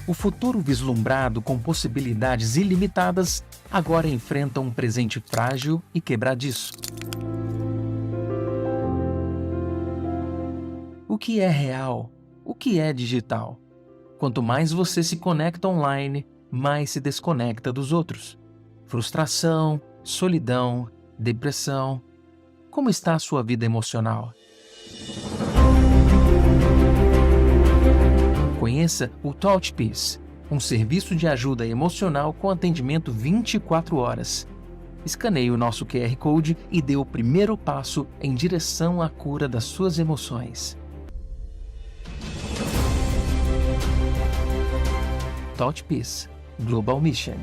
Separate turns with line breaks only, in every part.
O futuro vislumbrado com possibilidades ilimitadas agora enfrenta um presente frágil e quebradiço. O que é real? O que é digital? Quanto mais você se conecta online, mais se desconecta dos outros. Frustração, solidão, depressão. Como está a sua vida emocional? Conheça o TouchPeace, um serviço de ajuda emocional com atendimento 24 horas. Escaneie o nosso QR Code e dê o primeiro passo em direção à cura das suas emoções. TouchPeace Global Mission.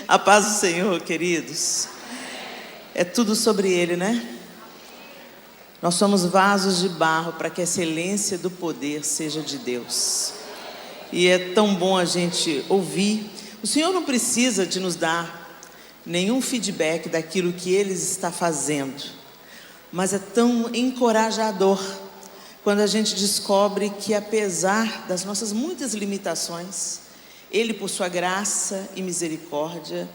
A paz do Senhor, queridos. É tudo sobre Ele, né? Nós somos vasos de barro para que a excelência do poder seja de Deus. E é tão bom a gente ouvir. O Senhor não precisa de nos dar nenhum feedback daquilo que Ele está fazendo. Mas é tão encorajador quando a gente descobre que, apesar das nossas muitas limitações, Ele, por sua graça e misericórdia,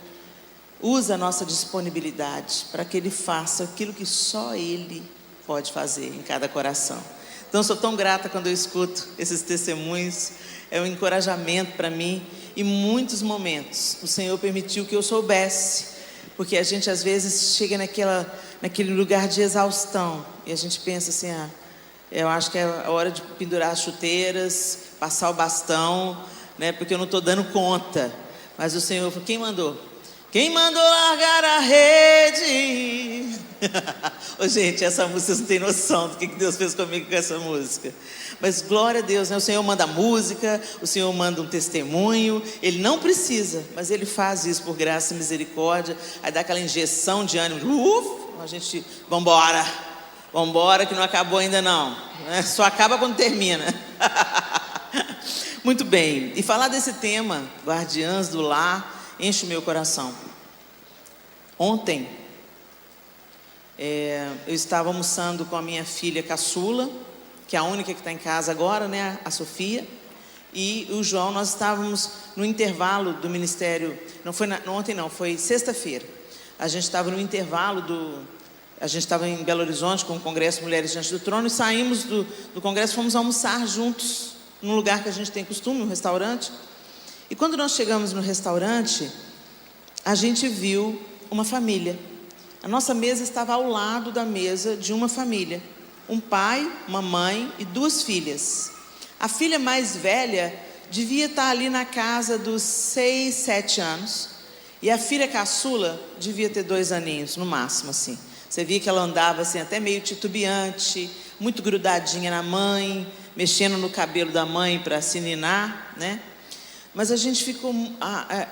usa a nossa disponibilidade para que Ele faça aquilo que só Ele pode fazer em cada coração. Então, eu sou tão grata quando eu escuto esses testemunhos. É um encorajamento para mim. E muitos momentos o Senhor permitiu que eu soubesse, porque a gente às vezes chega naquele lugar de exaustão e a gente pensa assim, eu acho que é a hora de pendurar as chuteiras, passar o bastão, né, porque eu não estou dando conta. Mas o Senhor falou, quem mandou? Quem mandou largar a rede? Ô, gente, essa música, vocês não têm noção do que Deus fez comigo com essa música. Mas glória a Deus, né? O Senhor manda música, o Senhor manda um testemunho. Ele não precisa, mas Ele faz isso por graça e misericórdia. Aí dá aquela injeção de ânimo. A gente, vambora que não acabou ainda não, né? Só acaba quando termina. Muito bem, e falar desse tema, guardiãs do lar, enche o meu coração. Ontem, eu estava almoçando com a minha filha caçula, que é a única que está em casa agora, né, a Sofia, e o João. Nós estávamos no intervalo do ministério, ontem não, foi sexta-feira. A gente estava no intervalo a gente estava em Belo Horizonte com o Congresso Mulheres Diante do Trono, e saímos do congresso, fomos almoçar juntos, num lugar que a gente tem costume, um restaurante. E quando nós chegamos no restaurante, a gente viu uma família. A nossa mesa estava ao lado da mesa de uma família. Um pai, uma mãe e 2 filhas. A filha mais velha devia estar ali na casa dos 6, 7 anos. E a filha caçula devia ter 2 aninhos, no máximo, assim. Você via que ela andava assim, até meio titubeante, muito grudadinha na mãe, mexendo no cabelo da mãe para se ninar, né? Mas a gente ficou...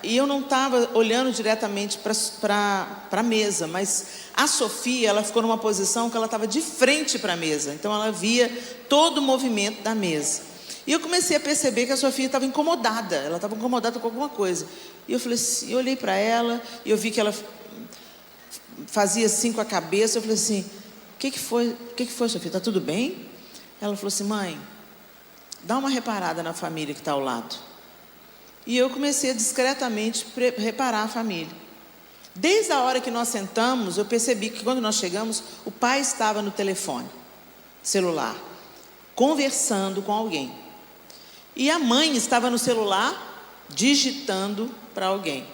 e eu não estava olhando diretamente para a mesa, mas a Sofia, ela ficou numa posição que ela estava de frente para a mesa. Então, ela via todo o movimento da mesa. E eu comecei a perceber que a Sofia estava incomodada. Ela estava incomodada com alguma coisa. E eu falei assim, eu olhei para ela e eu vi que ela fazia assim com a cabeça. Eu falei assim, o que foi, Sofia? Está tudo bem? Ela falou assim, mãe, dá uma reparada na família que está ao lado. E eu comecei a discretamente reparar a família. Desde a hora que nós sentamos, eu percebi que quando nós chegamos, o pai estava no telefone celular, conversando com alguém. E a mãe estava no celular, digitando para alguém.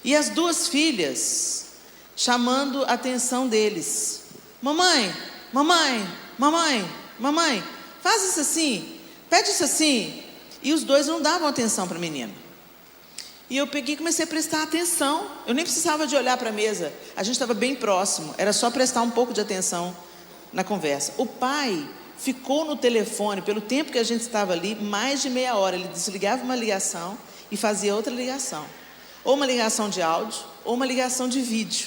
E as 2 filhas chamando a atenção deles. Mamãe, faz isso assim, pede isso assim. E os 2 não davam atenção para a menina. E eu peguei e comecei a prestar atenção. Eu nem precisava de olhar para a mesa. A gente estava bem próximo. Era só prestar um pouco de atenção na conversa. O pai ficou no telefone, pelo tempo que a gente estava ali, mais de meia hora. Ele desligava uma ligação e fazia outra ligação. Ou uma ligação de áudio, ou uma ligação de vídeo.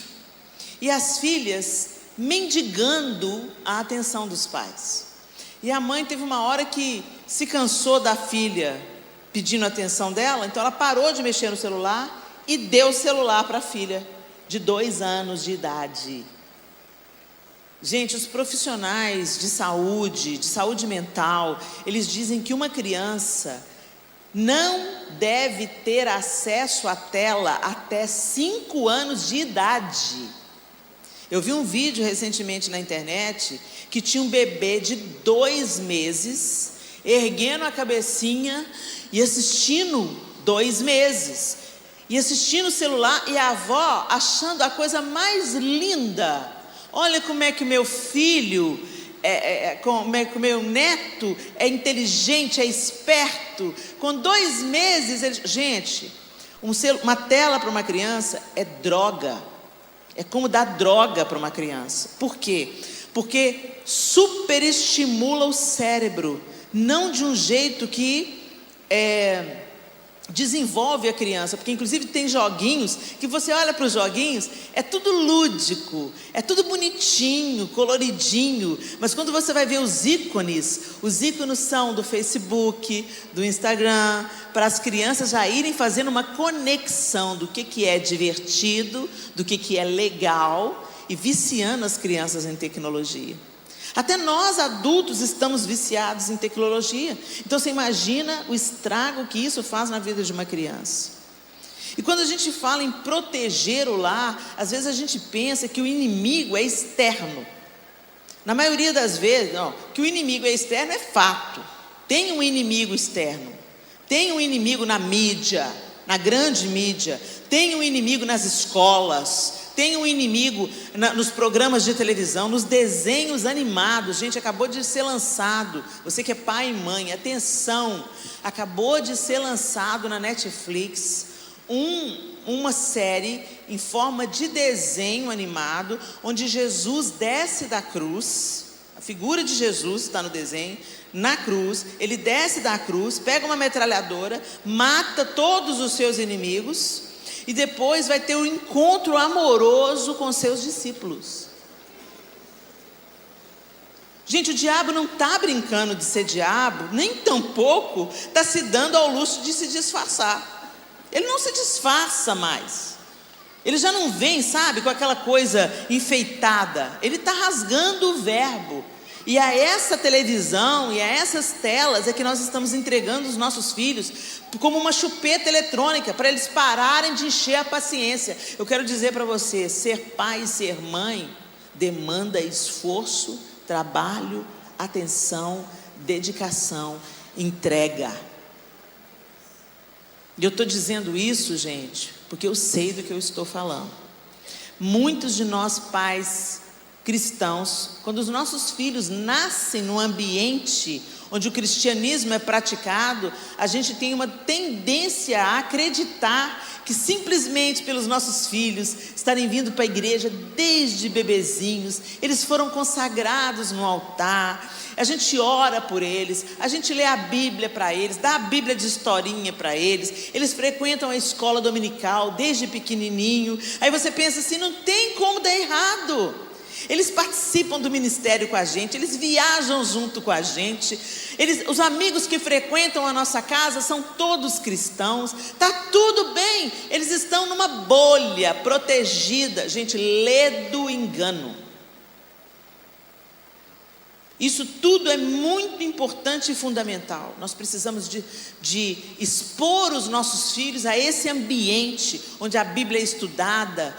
E as filhas mendigando a atenção dos pais. E a mãe teve uma hora que se cansou da filha pedindo a atenção dela, então ela parou de mexer no celular e deu o celular para a filha de 2 anos de idade. Gente, os profissionais de saúde mental, eles dizem que uma criança não deve ter acesso à tela até 5 anos de idade. Eu vi um vídeo recentemente na internet que tinha um bebê de 2 meses, erguendo a cabecinha e assistindo 2 meses, e assistindo o celular, e a avó achando a coisa mais linda. Olha como é que o meu filho, como é que o meu neto é inteligente, é esperto. Com 2 meses, gente, uma tela para uma criança é droga. É como dar droga para uma criança. Por quê? Porque superestimula o cérebro, não de um jeito que desenvolve a criança, porque inclusive tem joguinhos que você olha para os joguinhos, é tudo lúdico, é tudo bonitinho, coloridinho, mas quando você vai ver os ícones são do Facebook, do Instagram, para as crianças já irem fazendo uma conexão do que é divertido, do que é legal, e viciando as crianças em tecnologia. Até nós adultos estamos viciados em tecnologia. Então você imagina o estrago que isso faz na vida de uma criança. E quando a gente fala em proteger o lar, às vezes a gente pensa que o inimigo é externo. Na maioria das vezes, que o inimigo é externo é fato. Tem um inimigo externo. Tem um inimigo na mídia, na grande mídia. Tem um inimigo nas escolas. Tem um inimigo nos programas de televisão, nos desenhos animados. Gente, acabou de ser lançado, você que é pai e mãe, atenção, acabou de ser lançado na Netflix uma série em forma de desenho animado, onde Jesus desce da cruz, a figura de Jesus está no desenho, na cruz, ele desce da cruz, pega uma metralhadora, mata todos os seus inimigos, e depois vai ter um encontro amoroso com seus discípulos. Gente, o diabo não está brincando de ser diabo, nem tampouco está se dando ao luxo de se disfarçar. Ele não se disfarça mais. Ele já não vem, sabe, com aquela coisa enfeitada. Ele está rasgando o verbo. E a essa televisão e a essas telas é que nós estamos entregando os nossos filhos como uma chupeta eletrônica, para eles pararem de encher a paciência. Eu quero dizer para você, ser pai e ser mãe demanda esforço, trabalho, atenção, dedicação, entrega. E eu estou dizendo isso, gente, porque eu sei do que eu estou falando. Muitos de nós pais cristãos, quando os nossos filhos nascem num ambiente onde o cristianismo é praticado, a gente tem uma tendência a acreditar que simplesmente pelos nossos filhos estarem vindo para a igreja desde bebezinhos, eles foram consagrados no altar, a gente ora por eles, a gente lê a Bíblia para eles, dá a Bíblia de historinha para eles, eles frequentam a escola dominical desde pequenininho. Aí você pensa assim, não tem como dar errado. Eles participam do ministério com a gente, eles viajam junto com a gente, os amigos que frequentam a nossa casa são todos cristãos, está tudo bem, eles estão numa bolha protegida. Gente, lê do engano. Isso tudo é muito importante e fundamental. Nós precisamos de expor os nossos filhos a esse ambiente onde a Bíblia é estudada,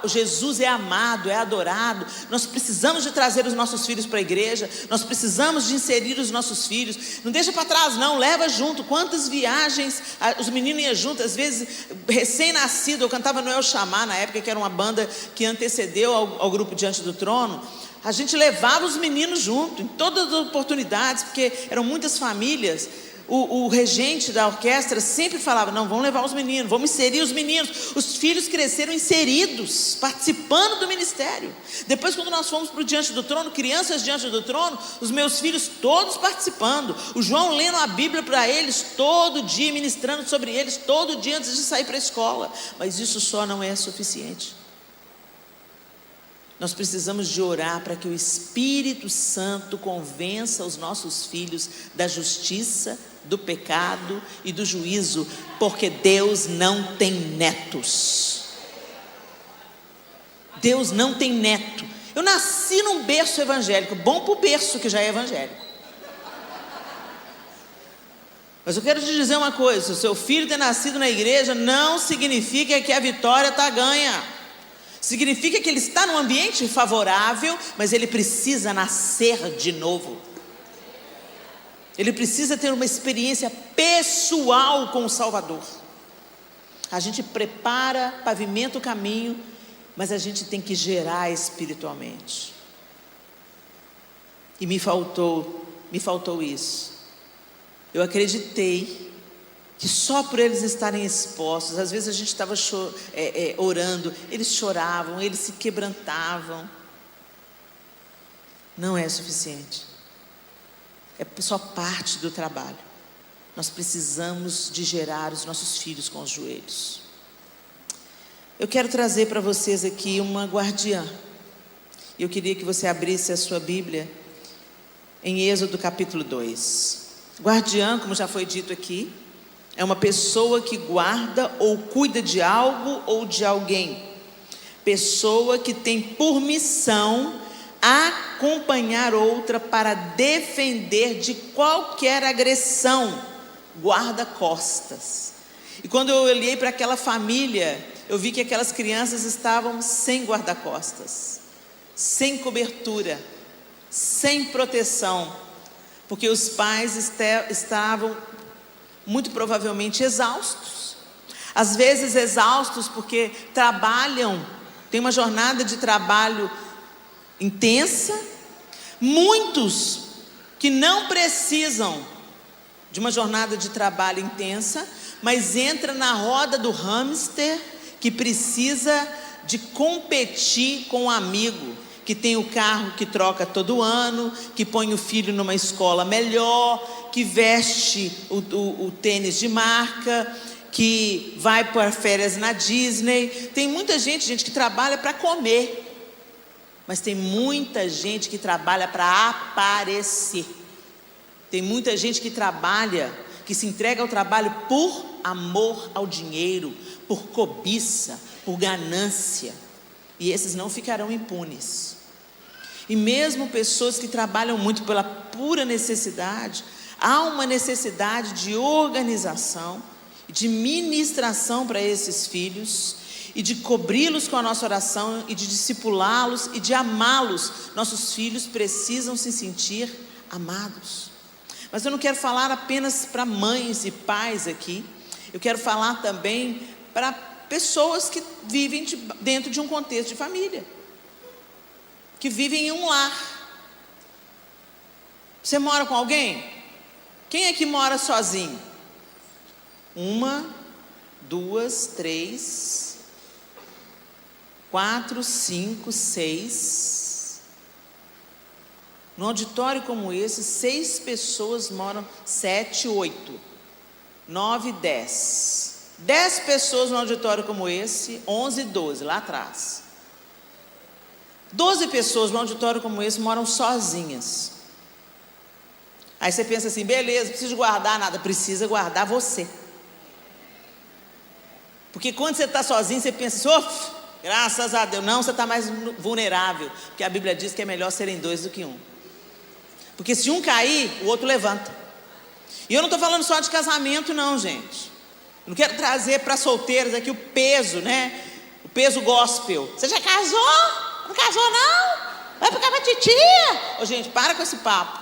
Jesus é amado, é adorado. Nós precisamos de trazer os nossos filhos para a igreja, nós precisamos de inserir os nossos filhos. Não deixa para trás não, leva junto. Quantas viagens os meninos iam juntos, às vezes recém-nascido. Eu cantava Noel Chamar na época, que era uma banda que antecedeu ao grupo Diante do Trono. A gente levava os meninos junto, em todas as oportunidades, porque eram muitas famílias. O regente da orquestra sempre falava, não, vamos levar os meninos, vamos inserir os meninos. Os filhos cresceram inseridos, participando do ministério. Depois, quando nós fomos para o Diante do Trono, crianças diante do trono, os meus filhos todos participando. O João lendo a Bíblia para eles todo dia, ministrando sobre eles todo dia antes de sair para a escola. Mas isso só não é suficiente. Nós precisamos de orar para que o Espírito Santo convença os nossos filhos da justiça, do pecado e do juízo, porque Deus não tem netos. Deus não tem neto. Eu nasci num berço evangélico, bom para o berço que já é evangélico. Mas eu quero te dizer uma coisa: se o seu filho ter nascido na igreja, não significa que a vitória está ganha. Significa que ele está num ambiente favorável, mas ele precisa nascer de novo. Ele precisa ter uma experiência pessoal com o Salvador. A gente prepara, pavimenta o caminho, mas a gente tem que gerar espiritualmente. E me faltou isso. Eu acreditei que só por eles estarem expostos, às vezes a gente estava orando, eles choravam, eles se quebrantavam. Não é suficiente. É só parte do trabalho. Nós precisamos de gerar os nossos filhos com os joelhos. Eu quero trazer para vocês aqui uma guardiã. Eu queria que você abrisse a sua Bíblia em Êxodo capítulo 2. Guardiã, como já foi dito aqui, é uma pessoa que guarda ou cuida de algo ou de alguém. Pessoa que tem por missão acompanhar outra para defender de qualquer agressão. Guarda-costas. E quando eu olhei para aquela família, eu vi que aquelas crianças estavam sem guarda-costas, sem cobertura, sem proteção, porque os pais estavam muito provavelmente exaustos. Às vezes exaustos porque trabalham, tem uma jornada de trabalho intensa. Muitos que não precisam de uma jornada de trabalho intensa, mas entra na roda do hamster, que precisa de competir com um amigo, que tem o carro que troca todo ano, que põe o filho numa escola melhor, que veste o tênis de marca, que vai para férias na Disney. Tem muita gente que trabalha para comer, mas tem muita gente que trabalha para aparecer. Tem muita gente que trabalha, que se entrega ao trabalho por amor ao dinheiro, por cobiça, por ganância. E esses não ficarão impunes. E mesmo pessoas que trabalham muito pela pura necessidade, há uma necessidade de organização, de ministração para esses filhos, e de cobri-los com a nossa oração, e de discipulá-los, e de amá-los. Nossos filhos precisam se sentir amados. Mas eu não quero falar apenas para mães e pais aqui. Eu quero falar também para pessoas que vivem dentro de um contexto de família, que vivem em um lar. Você mora com alguém? Quem é que mora sozinho? 1, 2, 3, 4, 5, 6. No auditório como esse, 6 pessoas moram, 7, 8, 9, 10. 10 pessoas no auditório como esse, 11, 12, lá atrás. 12 pessoas no auditório como esse moram sozinhas. Aí você pensa assim, beleza, não precisa guardar nada. Precisa guardar você. Porque quando você está sozinho, você pensa assim, graças a Deus. Não, você está mais vulnerável, porque a Bíblia diz que é melhor serem 2 do que 1. Porque se um cair, o outro levanta. E eu não estou falando só de casamento não, gente. Eu não quero trazer para solteiros aqui o peso, né? O peso gospel. Você já casou? Não casou não? Vai ficar pra titia. Ô, gente, para com esse papo.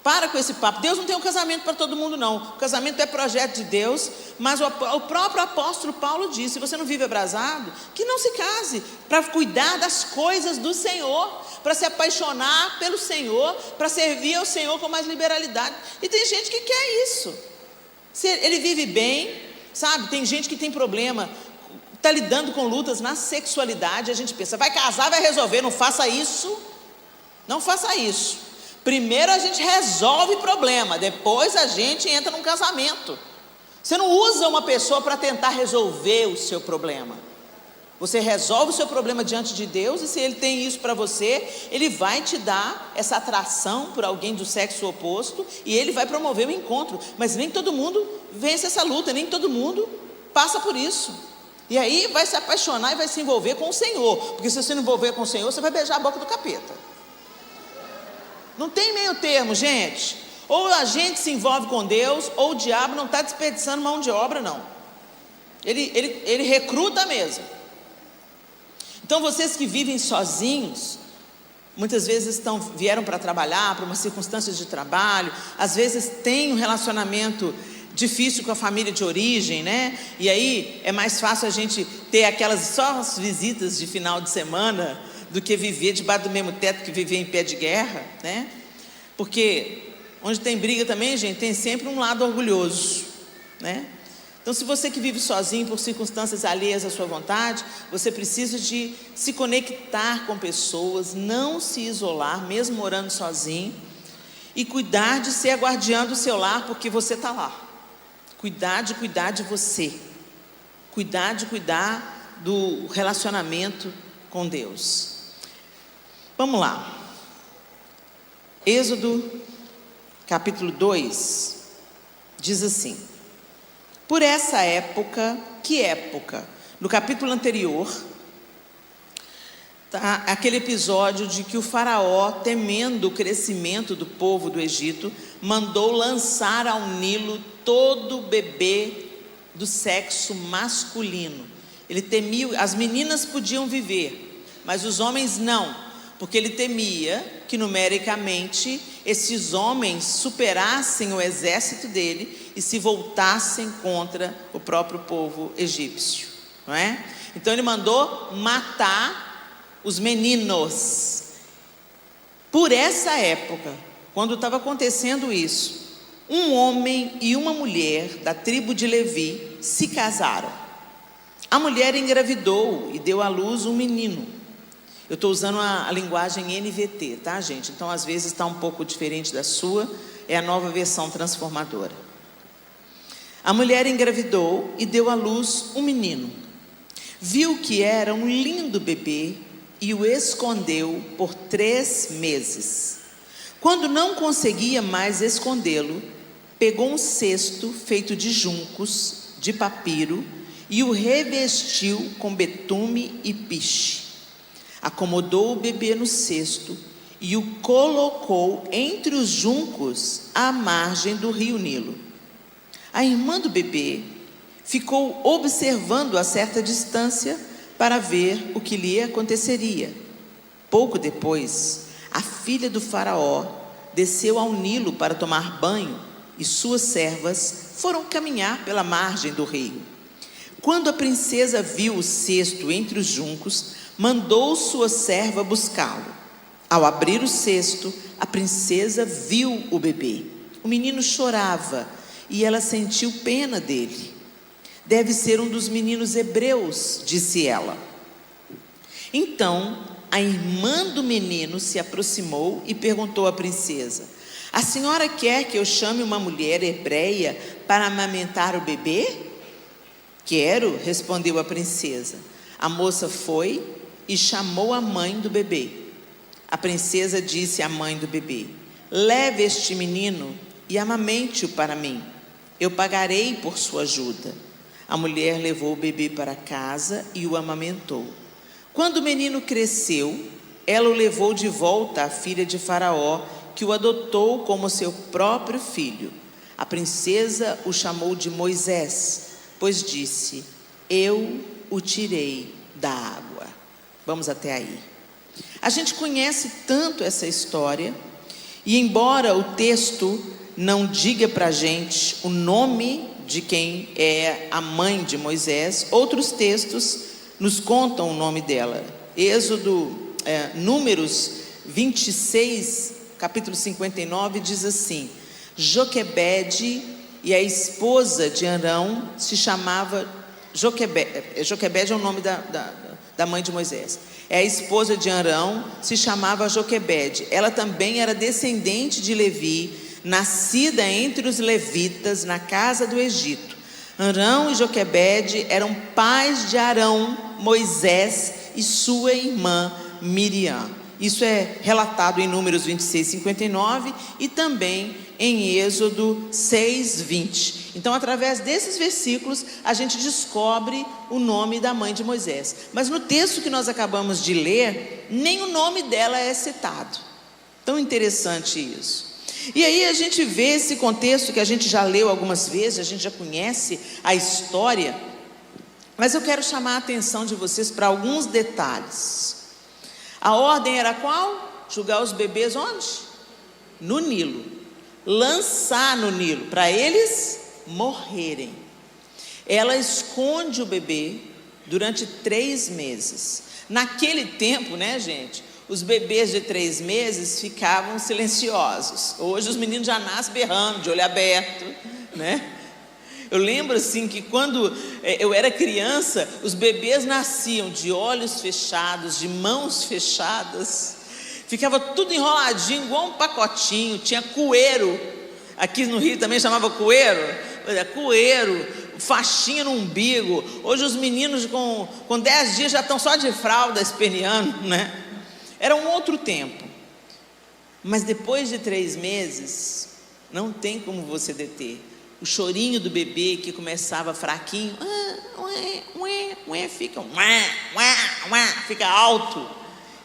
Para com esse papo. Deus não tem um casamento para todo mundo não. O casamento é projeto de Deus. Mas o próprio apóstolo Paulo disse, se você não vive abrasado, que não se case, para cuidar das coisas do Senhor, para se apaixonar pelo Senhor, para servir ao Senhor com mais liberalidade. E tem gente que quer isso. Ele vive bem, sabe? Tem gente que tem problema, está lidando com lutas na sexualidade. A gente pensa, vai casar, vai resolver. Não faça isso. Não faça isso. Primeiro a gente resolve problema, depois a gente entra num casamento. Você não usa uma pessoa para tentar resolver o seu problema. Você resolve o seu problema diante de Deus, e se Ele tem isso para você, Ele vai te dar essa atração por alguém do sexo oposto, e Ele vai promover o encontro. Mas nem todo mundo vence essa luta, nem todo mundo passa por isso. E aí vai se apaixonar e vai se envolver com o Senhor, porque se você não envolver com o Senhor, você vai beijar a boca do capeta. Não tem meio termo, gente. Ou a gente se envolve com Deus, ou o diabo não está desperdiçando mão de obra, não. Ele recruta mesmo. Então vocês que vivem sozinhos, muitas vezes vieram para trabalhar, para uma circunstância de trabalho, às vezes tem um relacionamento difícil com a família de origem, né? E aí é mais fácil a gente ter aquelas só as visitas de final de semana do que viver debaixo do mesmo teto que viver em pé de guerra, né? Porque onde tem briga também, gente, tem sempre um lado orgulhoso, né? Então, se você que vive sozinho por circunstâncias alheias à sua vontade, você precisa de se conectar com pessoas, não se isolar, mesmo morando sozinho, e cuidar de ser a guardiã do seu lar, porque você está lá. Cuidar de você. Cuidar do relacionamento com Deus. Vamos lá. Êxodo, capítulo 2, diz assim: por essa época, que época? No capítulo anterior, tá aquele episódio de que o faraó, temendo o crescimento do povo do Egito, mandou lançar ao Nilo todo bebê do sexo masculino. Ele temia, as meninas podiam viver, mas os homens não, porque ele temia que numericamente esses homens superassem o exército dele e se voltassem contra o próprio povo egípcio, não é? Então ele mandou matar os meninos. Por essa época, quando estava acontecendo isso, um homem e uma mulher da tribo de Levi se casaram. A mulher engravidou e deu à luz um menino. Eu estou usando a linguagem NVT, tá, gente? Então, às vezes está um pouco diferente da sua, é a nova versão transformadora. A mulher engravidou e deu à luz um menino. Viu que era um lindo bebê e o escondeu por 3 meses. Quando não conseguia mais escondê-lo, pegou um cesto feito de juncos, de papiro, e o revestiu com betume e piche. Acomodou o bebê no cesto e o colocou entre os juncos à margem do rio Nilo. A irmã do bebê ficou observando a certa distância para ver o que lhe aconteceria. Pouco depois, a filha do faraó desceu ao Nilo para tomar banho e suas servas foram caminhar pela margem do rio. Quando a princesa viu o cesto entre os juncos, mandou sua serva buscá-lo. Ao abrir o cesto, a princesa viu o bebê. O menino chorava e ela sentiu pena dele. Deve ser um dos meninos hebreus, disse ela. Então, a irmã do menino se aproximou e perguntou à princesa: a senhora quer que eu chame uma mulher hebreia para amamentar o bebê? Quero, respondeu a princesa. A moça foi e chamou a mãe do bebê. A princesa disse à mãe do bebê: leve este menino e amamente-o para mim. Eu pagarei por sua ajuda. A mulher levou o bebê para casa e o amamentou. Quando o menino cresceu, ela o levou de volta à filha de Faraó, que o adotou como seu próprio filho. A princesa o chamou de Moisés, pois disse: eu o tirei da água. Vamos até aí. A gente conhece tanto essa história, e embora o texto não diga para a gente o nome de quem é a mãe de Moisés, outros textos nos contam o nome dela. Números 26, capítulo 59, diz assim: Joquebede, e a esposa de Arão se chamava Joquebede. Joquebede é o nome da mãe de Moisés. A esposa de Arão se chamava Joquebede. Ela também era descendente de Levi, nascida entre os levitas na casa do Egito. Arão e Joquebede eram pais de Arão, Moisés e sua irmã Miriam. Isso é relatado em Números 26, 59 e também em Êxodo 6, 20. Então, através desses versículos, a gente descobre o nome da mãe de Moisés. Mas no texto que nós acabamos de ler, nem o nome dela é citado. Tão interessante isso. E aí a gente vê esse contexto que a gente já leu algumas vezes, a gente já conhece a história, mas eu quero chamar a atenção de vocês para alguns detalhes. A ordem era qual? Jogar os bebês onde? No Nilo. Lançar no Nilo, para eles morrerem. Ela esconde o bebê durante 3 meses. Naquele tempo, né, gente, os bebês de 3 meses ficavam silenciosos. Hoje os meninos já nascem berrando, de olho aberto, né? Eu lembro assim que quando eu era criança, os bebês nasciam de olhos fechados, de mãos fechadas, ficava tudo enroladinho, igual um pacotinho, tinha cueiro, aqui no Rio também chamava cueiro, faixinha no umbigo. Hoje os meninos com 10 dias já estão só de fralda esperneando, né? Era um outro tempo, mas depois de 3 meses, não tem como você deter. O chorinho do bebê que começava fraquinho, fica alto,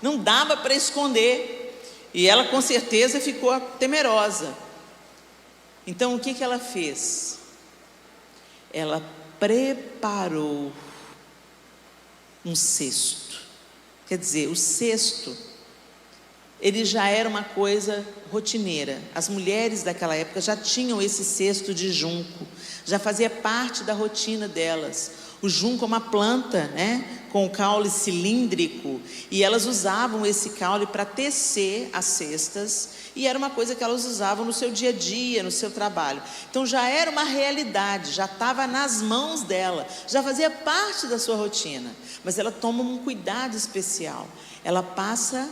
não dava para esconder, e ela com certeza ficou temerosa. Então o que ela fez? Ela preparou um cesto. Quer dizer, o cesto, ele já era uma coisa rotineira. As mulheres daquela época já tinham esse cesto de junco, já fazia parte da rotina delas. O junco é uma planta, né, com o caule cilíndrico, e elas usavam esse caule para tecer as cestas, e era uma coisa que elas usavam no seu dia a dia, no seu trabalho. Então já era uma realidade, já estava nas mãos dela, já fazia parte da sua rotina. Mas ela toma um cuidado especial. Ela passa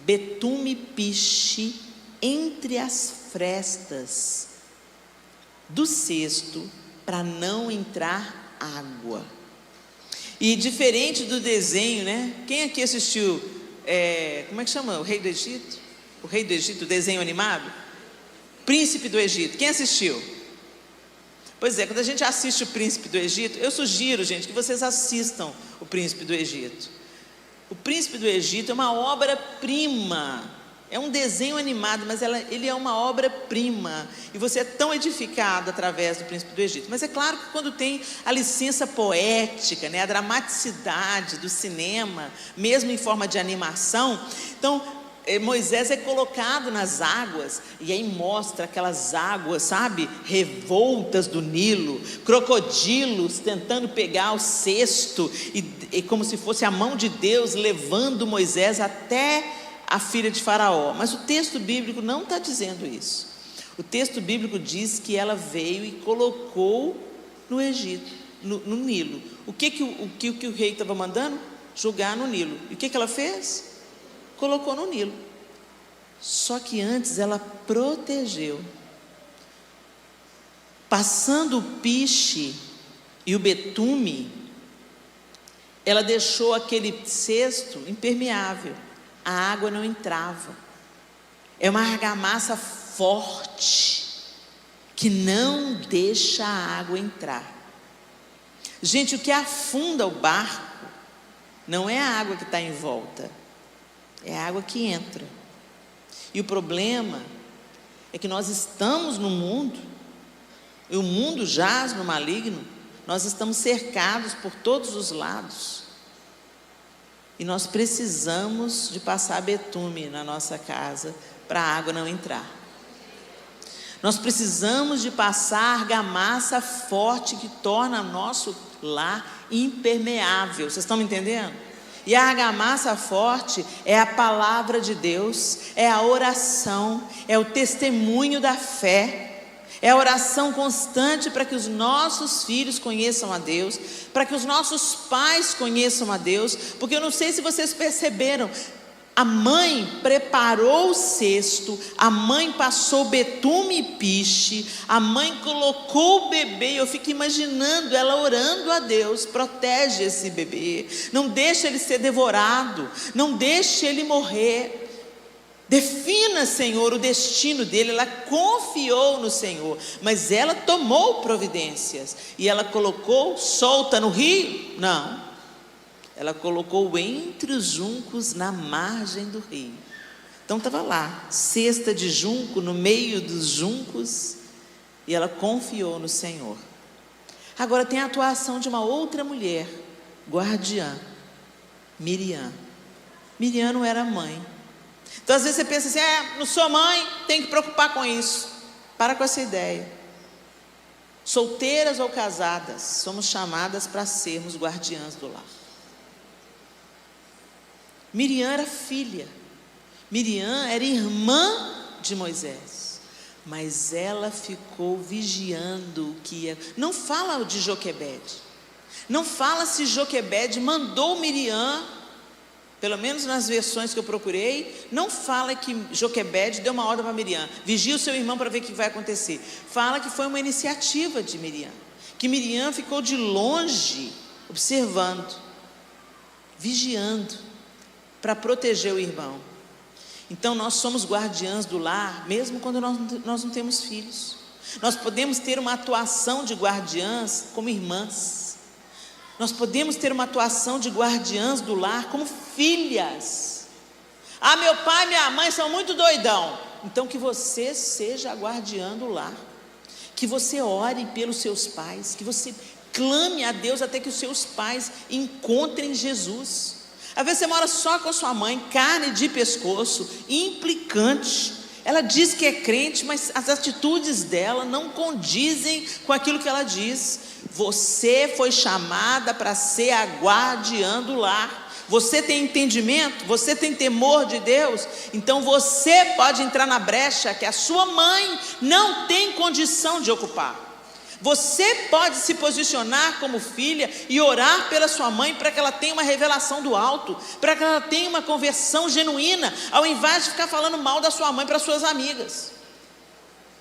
betume piche entre as frestas do cesto para não entrar água. E diferente do desenho, né? Quem aqui assistiu, como é que chama? O Rei do Egito? O Rei do Egito, o desenho animado? Príncipe do Egito. Quem assistiu? Pois é, quando a gente assiste o Príncipe do Egito, eu sugiro, gente, que vocês assistam o Príncipe do Egito. O Príncipe do Egito é uma obra-prima. É um desenho animado, mas ele é uma obra-prima. E você é tão edificado através do Príncipe do Egito. Mas é claro que quando tem a licença poética, né, a dramaticidade do cinema, mesmo em forma de animação, então Moisés é colocado nas águas, e aí mostra aquelas águas, sabe, revoltas do Nilo, crocodilos tentando pegar o cesto, e como se fosse a mão de Deus levando Moisés até a filha de Faraó. Mas o texto bíblico não está dizendo isso. O texto bíblico diz que ela veio e colocou no Egito, no Nilo. O que o rei estava mandando? Jogar no Nilo. E o que ela fez? Colocou no Nilo. Só que antes ela protegeu. Passando o piche e o betume, ela deixou aquele cesto impermeável. A água não entrava. É uma argamassa forte que não deixa a água entrar. Gente, o que afunda o barco não é a água que está em volta, é a água que entra. E o problema é que nós estamos no mundo, e o mundo jaz no maligno. Nós estamos cercados por todos os lados, e nós precisamos de passar betume na nossa casa para a água não entrar. Nós precisamos de passar argamassa forte que torna nosso lar impermeável. Vocês estão me entendendo? E a argamassa forte é a palavra de Deus, é a oração, é o testemunho da fé, é a oração constante para que os nossos filhos conheçam a Deus, para que os nossos pais conheçam a Deus. Porque eu não sei se vocês perceberam, a mãe preparou o cesto, a mãe passou betume e piche, a mãe colocou o bebê. Eu fico imaginando ela orando a Deus: protege esse bebê, não deixe ele ser devorado, não deixe ele morrer. Defina, Senhor, o destino dele. Ela confiou no Senhor, mas ela tomou providências. E ela colocou solta no rio? Não. Ela colocou entre os juncos na margem do rio. Então estava lá, cesta de junco no meio dos juncos, e ela confiou no Senhor. Agora tem a atuação de uma outra mulher, guardiã, Miriam. Miriam não era mãe. Então às vezes você pensa assim, não sou mãe, tem que preocupar com isso. Para com essa ideia. Solteiras ou casadas, somos chamadas para sermos guardiãs do lar. Miriam era filha. Miriam era irmã de Moisés, mas ela ficou vigiando o que ia. Não fala de Joquebede, não fala se Joquebede mandou Miriam, pelo menos nas versões que eu procurei, não fala que Joquebede deu uma ordem para Miriam, vigia o seu irmão para ver o que vai acontecer. Fala que foi uma iniciativa de Miriam, que Miriam ficou de longe, observando, vigiando, para proteger o irmão. Então nós somos guardiãs do lar, mesmo quando nós não temos filhos. Nós podemos ter uma atuação de guardiãs como irmãs. Nós podemos ter uma atuação de guardiãs do lar como filhas. Meu pai e minha mãe são muito doidão. Então que você seja a guardiã do lar. Que você ore pelos seus pais. Que você clame a Deus até que os seus pais encontrem Jesus. Às vezes você mora só com a sua mãe, carne de pescoço, implicante. Ela diz que é crente, mas as atitudes dela não condizem com aquilo que ela diz. Você foi chamada para ser a guardiã do lar. Você tem entendimento? Você tem temor de Deus? Então você pode entrar na brecha que a sua mãe não tem condição de ocupar. Você pode se posicionar como filha e orar pela sua mãe para que ela tenha uma revelação do alto, para que ela tenha uma conversão genuína, ao invés de ficar falando mal da sua mãe para suas amigas.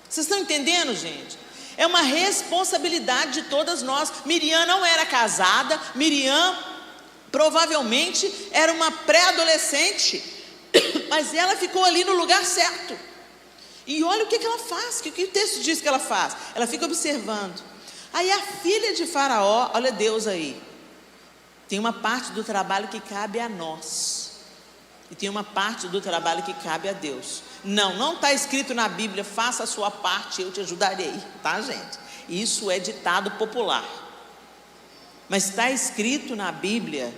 Vocês estão entendendo, gente? É uma responsabilidade de todas nós. Miriam não era casada, Miriam provavelmente era uma pré-adolescente, mas ela ficou ali no lugar certo. E olha o que ela faz, o que o texto diz que ela faz. Ela fica observando. Aí a filha de Faraó, olha Deus aí. Tem uma parte do trabalho que cabe a nós. E tem uma parte do trabalho que cabe a Deus. Não está escrito na Bíblia, faça a sua parte, eu te ajudarei. Tá, gente? Isso é ditado popular. Mas está escrito na Bíblia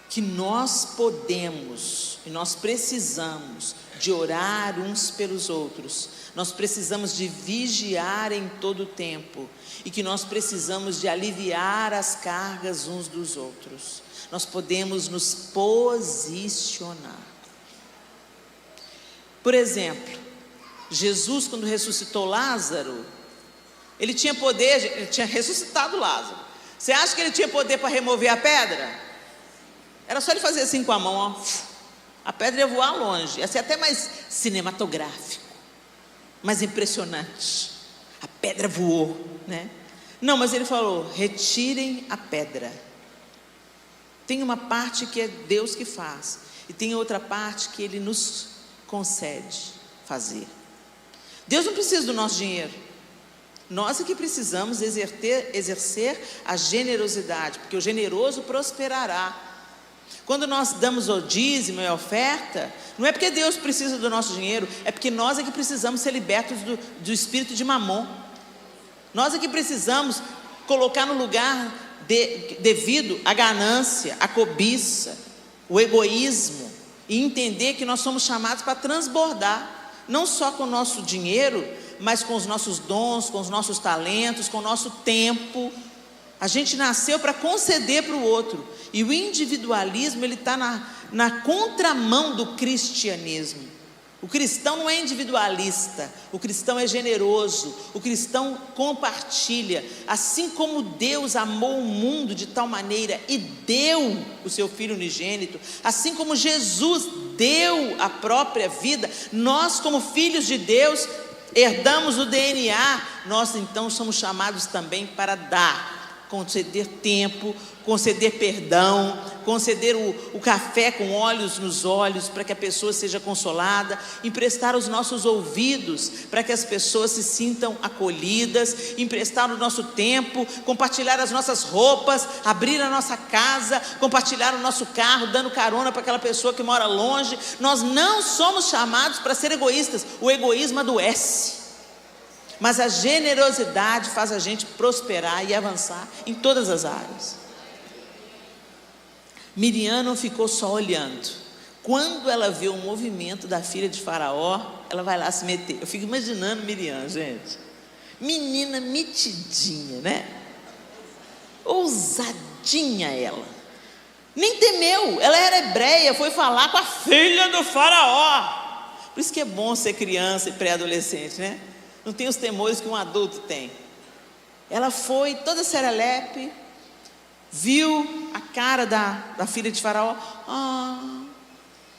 que nós podemos e nós precisamos de orar uns pelos outros, nós precisamos de vigiar em todo o tempo, e que nós precisamos de aliviar as cargas uns dos outros. Nós podemos nos posicionar. Por exemplo, Jesus, quando ressuscitou Lázaro, ele tinha poder, ele tinha ressuscitado Lázaro. Você acha que ele tinha poder para remover a pedra? Era só ele fazer assim com a mão, ó. A pedra ia voar longe, ia ser até mais cinematográfico, mais impressionante. A pedra voou, né? Não, mas ele falou, retirem a pedra. Tem uma parte que é Deus que faz, e tem outra parte que Ele nos concede fazer. Deus não precisa do nosso dinheiro. Nós é que precisamos exercer a generosidade, porque o generoso prosperará. Quando nós damos o dízimo e a oferta, não é porque Deus precisa do nosso dinheiro, é porque nós é que precisamos ser libertos do espírito de mamon. Nós é que precisamos colocar no lugar devido a ganância, a cobiça, o egoísmo, e entender que nós somos chamados para transbordar, não só com o nosso dinheiro, mas com os nossos dons, com os nossos talentos, com o nosso tempo. A gente nasceu para conceder para o outro, e o individualismo ele está na contramão do cristianismo. O cristão não é individualista, o cristão é generoso, o cristão compartilha, assim como Deus amou o mundo de tal maneira e deu o seu Filho unigênito, assim como Jesus deu a própria vida, nós como filhos de Deus herdamos o DNA, nós então somos chamados também para dar. conceder tempo, conceder perdão, conceder o café com óleos nos olhos para que a pessoa seja consolada, emprestar os nossos ouvidos para que as pessoas se sintam acolhidas, emprestar o nosso tempo, compartilhar as nossas roupas, abrir a nossa casa, compartilhar o nosso carro, dando carona para aquela pessoa que mora longe. Nós não somos chamados para ser egoístas, o egoísmo adoece. Mas a generosidade faz a gente prosperar e avançar em todas as áreas. Miriam não ficou só olhando. Quando ela vê o movimento da filha de Faraó, ela vai lá se meter. Eu fico imaginando Miriam, gente. Menina metidinha, né? Ousadinha ela. Nem temeu, ela era hebreia, foi falar com a filha do Faraó. Por isso que é bom ser criança e pré-adolescente, né? Não tem os temores que um adulto tem. Ela foi toda serelepe, viu a cara da filha de Faraó.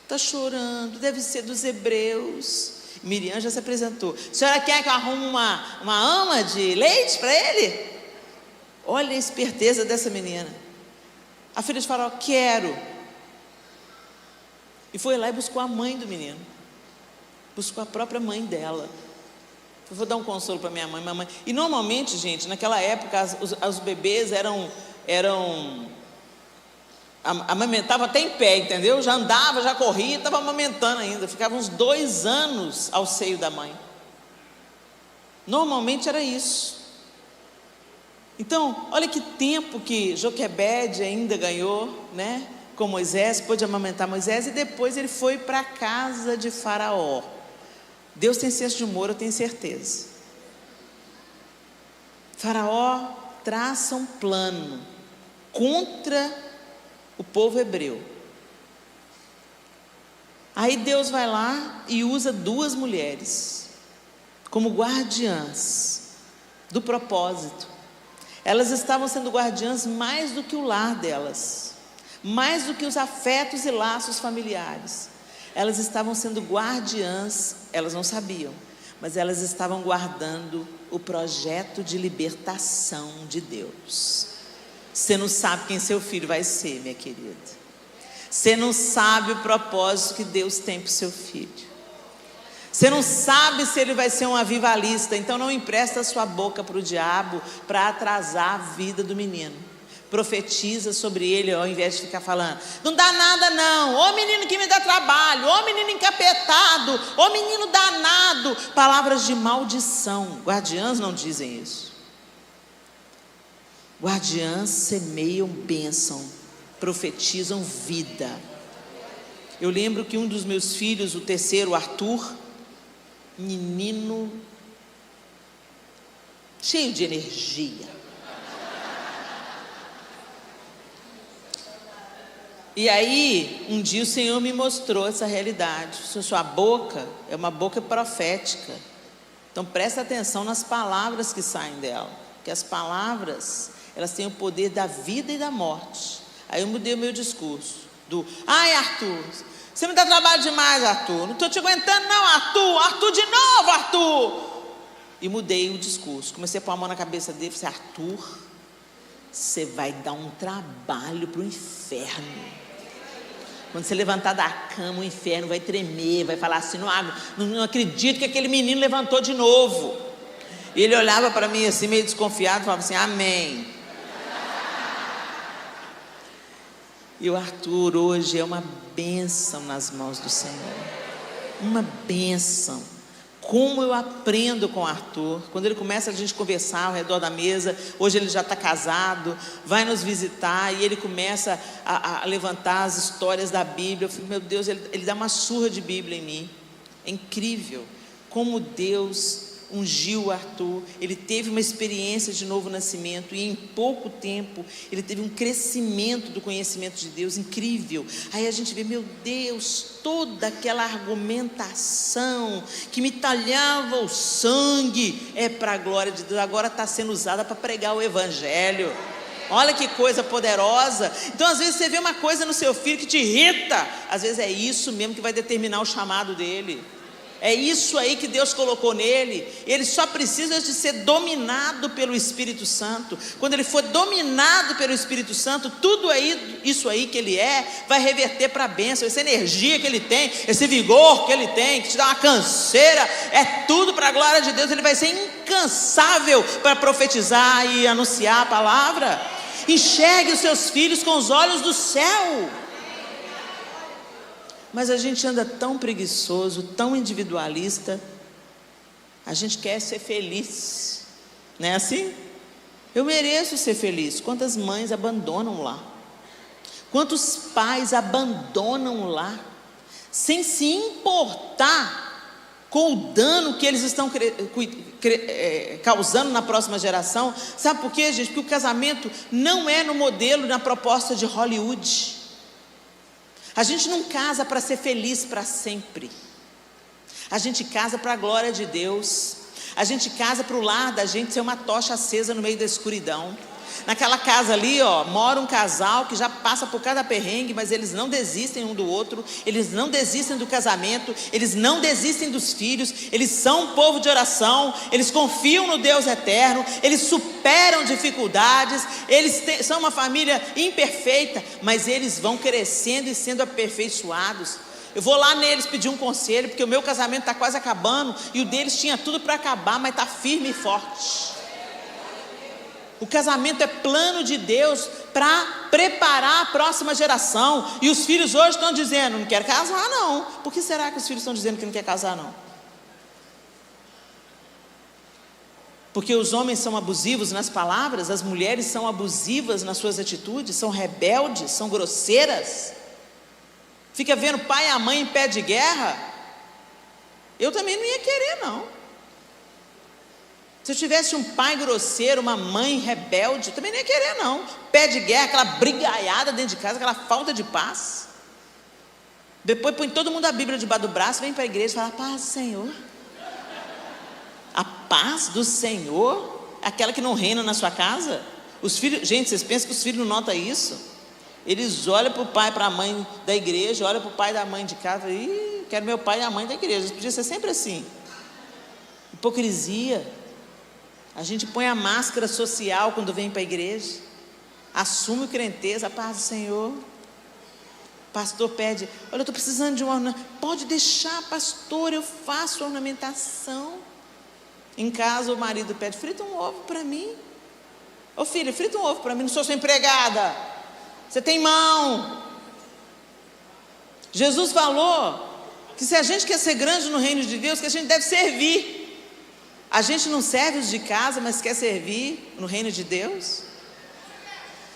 Está chorando, deve ser dos hebreus. Miriam já se apresentou. A senhora quer que eu arrume uma ama de leite para ele? Olha a esperteza dessa menina. A filha de Faraó, quero. E foi lá e buscou a mãe do menino. Buscou a própria mãe dela. Eu vou dar um consolo para minha mãe. E normalmente, gente, naquela época os bebês amamentavam até em pé, entendeu? Já andava, já corria, estava amamentando ainda. Ficava uns 2 anos ao seio da mãe. Normalmente era isso. Então, olha que tempo que Joquebede ainda ganhou, né? Com Moisés, pôde amamentar Moisés, e depois ele foi para a casa de Faraó. Deus tem senso de humor, eu tenho certeza. Faraó traça um plano contra o povo hebreu. Aí Deus vai lá e usa 2 mulheres como guardiãs do propósito. Elas estavam sendo guardiãs mais do que o lar delas, mais do que os afetos e laços familiares. Elas estavam sendo guardiãs, elas não sabiam, mas elas estavam guardando o projeto de libertação de Deus. Você não sabe quem seu filho vai ser, minha querida. Você não sabe o propósito que Deus tem para o seu filho. Você não sabe se ele vai ser um avivalista, então não empresta a sua boca para o diabo para atrasar a vida do menino. Profetiza sobre ele ao invés de ficar falando, não dá nada não, ô menino que me dá trabalho, ô menino encapetado, ô menino danado, palavras de maldição. Guardiãs não dizem isso. Guardiãs semeiam bênção, profetizam vida. Eu lembro que um dos meus filhos, o terceiro, Arthur, menino cheio de energia. E aí, um dia o Senhor me mostrou essa realidade. Sua boca é uma boca profética. Então presta atenção nas palavras que saem dela. Porque as palavras, elas têm o poder da vida e da morte. Aí eu mudei o meu discurso. Ai Arthur, você me dá trabalho demais, Arthur. Não estou te aguentando não, Arthur. Arthur de novo, Arthur. E mudei o discurso. Comecei a pôr a mão na cabeça dele. Falei, Arthur, você vai dar um trabalho para o inferno. Quando você levantar da cama, o inferno vai tremer, vai falar assim, não acredito que aquele menino levantou de novo. E ele olhava para mim assim, meio desconfiado, falava assim, amém. E o Arthur hoje é uma bênção nas mãos do Senhor. Uma bênção. Como eu aprendo com o Arthur, quando ele começa a gente conversar ao redor da mesa, hoje ele já está casado, vai nos visitar e ele começa a levantar as histórias da Bíblia. Eu falei, meu Deus, ele dá uma surra de Bíblia em mim. É incrível como Deus ungiu o Arthur. Ele teve uma experiência de novo nascimento e em pouco tempo ele teve um crescimento do conhecimento de Deus incrível. Aí a gente vê, meu Deus, toda aquela argumentação que me talhava o sangue é para a glória de Deus, agora está sendo usada para pregar o Evangelho. Olha que coisa poderosa. Então às vezes você vê uma coisa no seu filho que te irrita, às vezes é isso mesmo que vai determinar o chamado dele. É isso aí que Deus colocou nele. Ele só precisa de ser dominado pelo Espírito Santo. Quando ele for dominado pelo Espírito Santo, tudo aí, isso aí que ele vai reverter para a bênção. Essa energia que ele tem, esse vigor que ele tem, que te dá uma canseira, é tudo para a glória de Deus. Ele vai ser incansável para profetizar e anunciar a palavra. Enxergue os seus filhos com os olhos do céu. Mas a gente anda tão preguiçoso, tão individualista. A gente quer ser feliz, não é assim? Eu mereço ser feliz. Quantas mães abandonam lá? Quantos pais abandonam lá, sem se importar com o dano que eles estão causando na próxima geração? Sabe por quê, gente? Porque o casamento não é no modelo, na proposta de Hollywood. A gente não casa para ser feliz para sempre. A gente casa para a glória de Deus. A gente casa para o lar da gente ser uma tocha acesa no meio da escuridão. Naquela casa ali, mora um casal que já passa por cada perrengue, mas eles não desistem um do outro, eles não desistem do casamento, eles não desistem dos filhos, eles são um povo de oração, eles confiam no Deus eterno, eles superam dificuldades, são uma família imperfeita, mas eles vão crescendo e sendo aperfeiçoados. Eu vou lá neles pedir um conselho, porque o meu casamento está quase acabando, e o deles tinha tudo para acabar, mas está firme e forte. O casamento é plano de Deus para preparar a próxima geração. E os filhos hoje estão dizendo, não quero casar não. Por que será que os filhos estão dizendo que não quer casar não? Porque os homens são abusivos nas palavras, as mulheres são abusivas nas suas atitudes, são rebeldes, são grosseiras. Fica vendo o pai e a mãe em pé de guerra. Eu também não ia querer não. Se eu tivesse um pai grosseiro, uma mãe rebelde, eu também não ia querer não. Pé de guerra, aquela brigaiada dentro de casa, aquela falta de paz. Depois põe todo mundo a Bíblia debaixo do braço, vem para a igreja e fala, paz do Senhor. A paz do Senhor, aquela que não reina na sua casa. Os filhos, gente, vocês pensam que os filhos não notam isso? Eles olham para o pai e para a mãe da igreja, olham para o pai e da mãe de casa, e quero meu pai e a mãe da igreja. Isso podia ser sempre assim. Hipocrisia. A gente põe a máscara social quando vem para a igreja, assume o crenteza, a paz do Senhor. O pastor pede, olha, eu estou precisando de uma ornamentação. Pode deixar, pastor, eu faço ornamentação. Em casa o marido pede, frita um ovo para mim. Ô filho, frita um ovo para mim, não sou sua empregada, você tem mão. Jesus falou que se a gente quer ser grande no reino de Deus, que a gente deve servir. A gente não serve os de casa, mas quer servir no reino de Deus.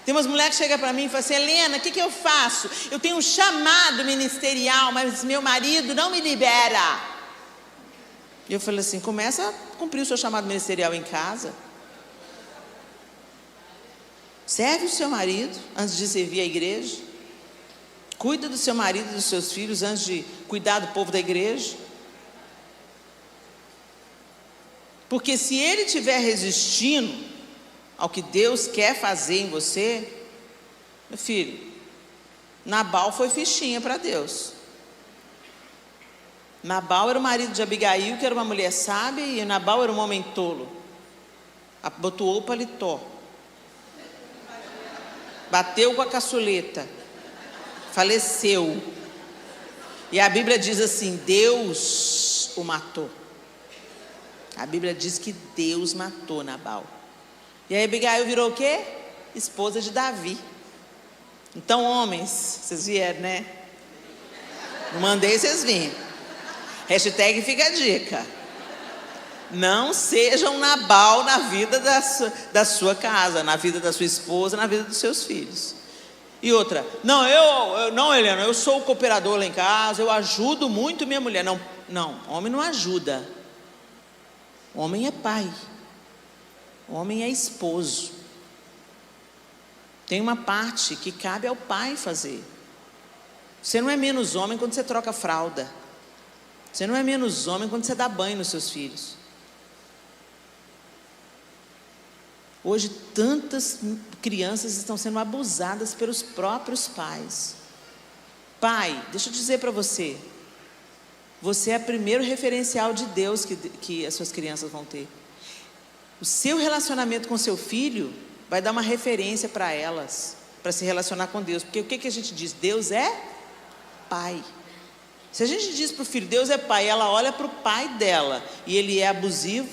Tem umas mulheres que chegam para mim e falam assim, Helena, o que eu faço? Eu tenho um chamado ministerial, mas meu marido não me libera. E eu falei assim, começa a cumprir o seu chamado ministerial em casa. Serve o seu marido antes de servir a igreja. Cuida do seu marido e dos seus filhos antes de cuidar do povo da igreja. Porque se ele estiver resistindo ao que Deus quer fazer em você, meu filho, Nabal foi fichinha para Deus. Nabal era o marido de Abigail, que era uma mulher sábia, e Nabal era um homem tolo. Abotoou o paletó, bateu com a caçuleta, faleceu. E a Bíblia diz assim, Deus o matou. A Bíblia diz que Deus matou Nabal. E aí Abigail virou o quê? Esposa de Davi. Então, homens, vocês vieram, né? Não mandei vocês virem. Hashtag fica a dica. Não sejam Nabal na vida da sua casa, na vida da sua esposa, na vida dos seus filhos. E outra, não, Helena, eu sou o cooperador lá em casa, eu ajudo muito minha mulher. Não, homem não ajuda. Homem é pai, homem é esposo. Tem uma parte que cabe ao pai fazer. Você não é menos homem quando você troca fralda. Você não é menos homem quando você dá banho nos seus filhos. Hoje tantas crianças estão sendo abusadas pelos próprios pais. Pai, deixa eu dizer para você, Você é o primeiro referencial de Deus que as suas crianças vão ter. O seu relacionamento com seu filho vai dar uma referência para elas, para se relacionar com Deus. Porque o que a gente diz? Deus é pai. Se a gente diz para o filho, Deus é pai, ela olha para o pai dela, e ele é abusivo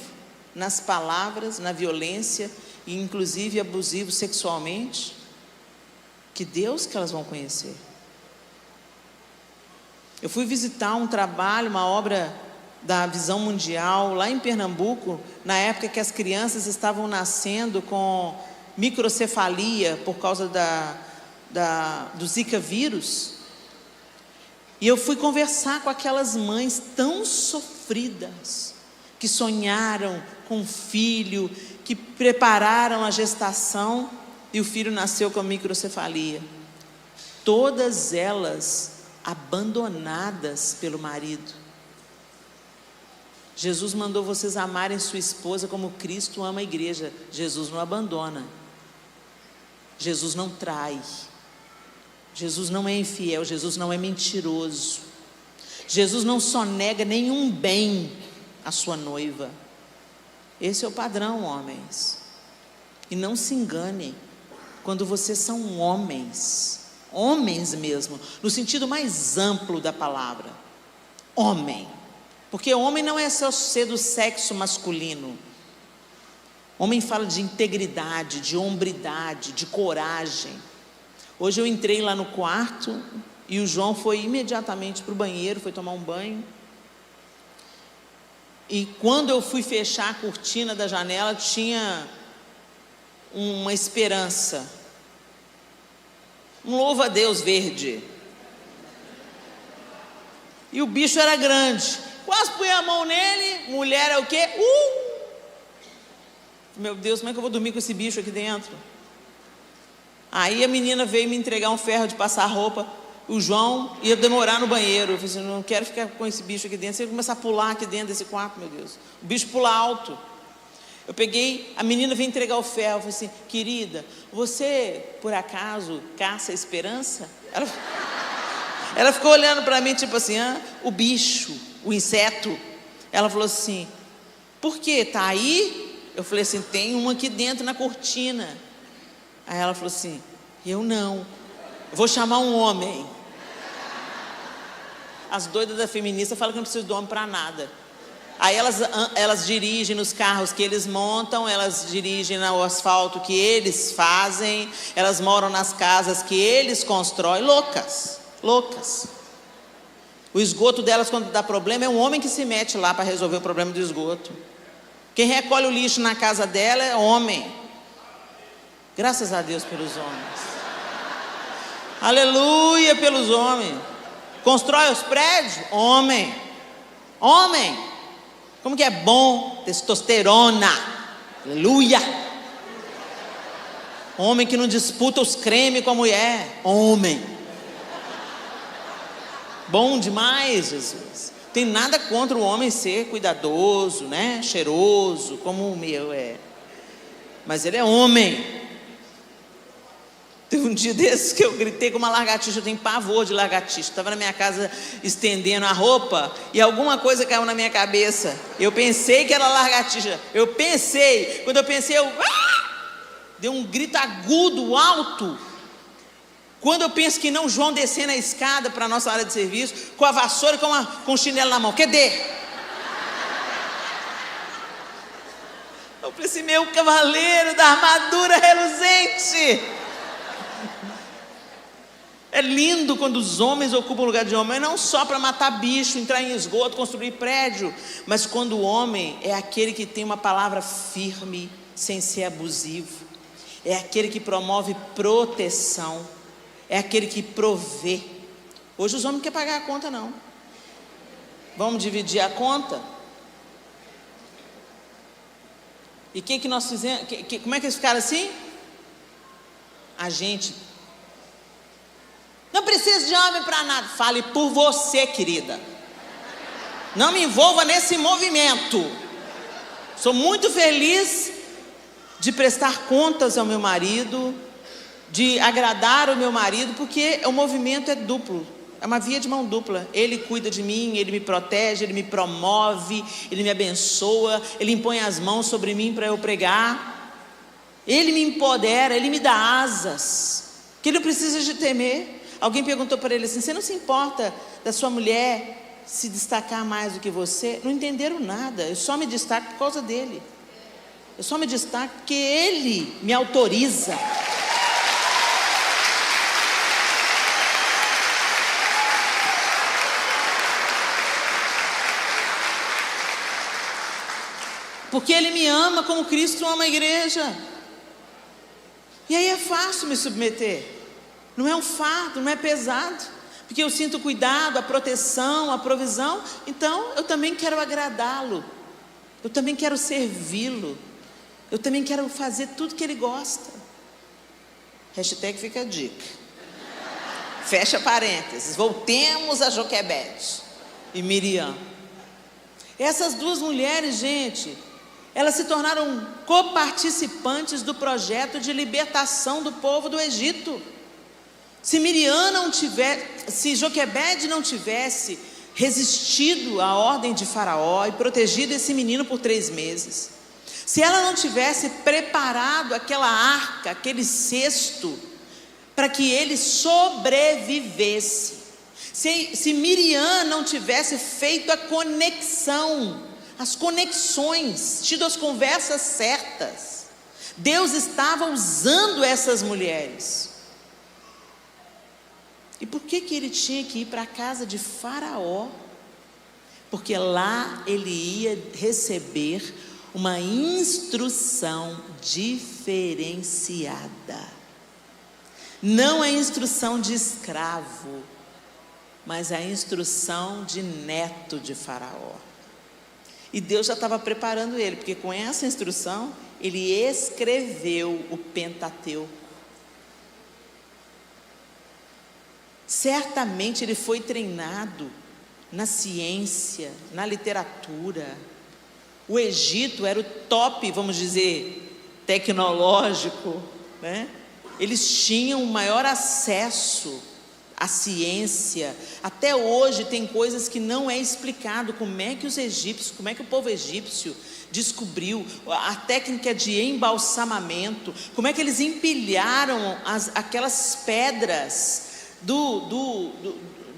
nas palavras, na violência, e inclusive abusivo sexualmente, que Deus que elas vão conhecer. Eu fui visitar um trabalho, uma obra da Visão Mundial, lá em Pernambuco, na época que as crianças estavam nascendo com microcefalia por causa do Zika vírus. E eu fui conversar com aquelas mães tão sofridas, que sonharam com um filho, que prepararam a gestação, e o filho nasceu com microcefalia. Todas elas abandonadas pelo marido. Jesus mandou vocês amarem sua esposa como Cristo ama a igreja. Jesus não abandona. Jesus não trai. Jesus não é infiel. Jesus não é mentiroso. Jesus não só nega nenhum bem à sua noiva. Esse é o padrão, homens. E não se engane, quando vocês são homens mesmo, no sentido mais amplo da palavra, homem, porque homem não é só ser do sexo masculino. Homem fala de integridade, de hombridade, de coragem. Hoje eu entrei lá no quarto e o João foi imediatamente para o banheiro, foi tomar um banho, e quando eu fui fechar a cortina da janela, tinha uma esperança, um louva-a-Deus verde, e o bicho era grande, quase pus a mão nele. Mulher é o quê? Meu Deus, como é que eu vou dormir com esse bicho aqui dentro? Aí a menina veio me entregar um ferro de passar roupa. O João ia demorar no banheiro. Eu falei assim, não quero ficar com esse bicho aqui dentro. Você vai começar a pular aqui dentro desse quarto, meu Deus. O bicho pula alto. Eu peguei, a menina veio entregar o ferro. Eu falei assim, querida, você por acaso caça a esperança? Ela ficou olhando para mim tipo assim, o bicho, o inseto. Ela falou assim, por quê? Tá aí? Eu falei assim, tem uma aqui dentro na cortina. Aí ela falou assim, eu não, vou chamar um homem. As doidas da feminista falam que não precisa do homem para nada. Aí elas dirigem nos carros que eles montam, elas dirigem no asfalto que eles fazem, elas moram nas casas que eles constroem, loucas. O esgoto delas, quando dá problema, é um homem que se mete lá para resolver o problema do esgoto. Quem recolhe o lixo na casa dela é homem. Graças a Deus pelos homens. Aleluia pelos homens. Constrói os prédios? Homem. Como que é bom? Testosterona. Aleluia. Homem que não disputa os cremes com a mulher. Homem. Bom demais, Jesus. Tem nada contra o homem ser cuidadoso, né? Cheiroso, como o meu é. Mas ele é homem. Teve um dia desses que eu gritei com uma lagartixa. Eu tenho pavor de lagartixa. Estava na minha casa estendendo a roupa e alguma coisa caiu na minha cabeça. Eu pensei que era lagartixa. Quando eu pensei, dei um grito agudo, alto. Quando eu penso que não, João descendo a escada para a nossa área de serviço, com a vassoura e com o chinelo na mão. Cadê? Eu falei assim, meu cavaleiro da armadura reluzente. É lindo quando os homens ocupam o lugar de homem, não só para matar bicho, entrar em esgoto, construir prédio, mas quando o homem é aquele que tem uma palavra firme, sem ser abusivo, é aquele que promove proteção, é aquele que provê. Hoje os homens não querem pagar a conta, não. Vamos dividir a conta? E o que nós fizemos? Como é que eles ficaram assim? A gente não precisa de homem para nada. Fale por você, querida. Não me envolva nesse movimento. Sou muito feliz de prestar contas ao meu marido, de agradar o meu marido, porque o movimento é duplo. É uma via de mão dupla. Ele cuida de mim, ele me protege, ele me promove, ele me abençoa, ele impõe as mãos sobre mim para eu pregar, ele me empodera, ele me dá asas, que ele não precisa de temer. Alguém perguntou para ele assim: você não se importa da sua mulher se destacar mais do que você? Não entenderam nada. Eu só me destaco por causa dele. Eu só me destaco porque ele me autoriza. Porque ele me ama como Cristo ama a igreja. E aí é fácil me submeter. Não é um fardo, não é pesado. Porque eu sinto o cuidado, a proteção, a provisão. Então eu também quero agradá-lo. Eu também quero servi-lo. Eu também quero fazer tudo que ele gosta. Hashtag fica a dica. Fecha parênteses. Voltemos a Joquebede e Miriam. Essas duas mulheres, gente, elas se tornaram coparticipantes do projeto de libertação do povo do Egito. Se Joquebede não tivesse resistido à ordem de Faraó e protegido esse menino por 3 meses, se ela não tivesse preparado aquela arca, aquele cesto, para que ele sobrevivesse, se Miriam não tivesse feito a conexão, as conexões, tido as conversas certas, Deus estava usando essas mulheres. E por que ele tinha que ir para a casa de Faraó? Porque lá ele ia receber uma instrução diferenciada. Não a instrução de escravo, mas a instrução de neto de Faraó. E Deus já estava preparando ele, porque com essa instrução ele escreveu o Pentateuco. Certamente ele foi treinado na ciência, na literatura. O Egito era o top, vamos dizer, tecnológico, né? Eles tinham o maior acesso à ciência. Até hoje tem coisas que não é explicado. Como é que os egípcios, como é que o povo egípcio descobriu a técnica de embalsamamento? Como é que eles empilharam aquelas pedras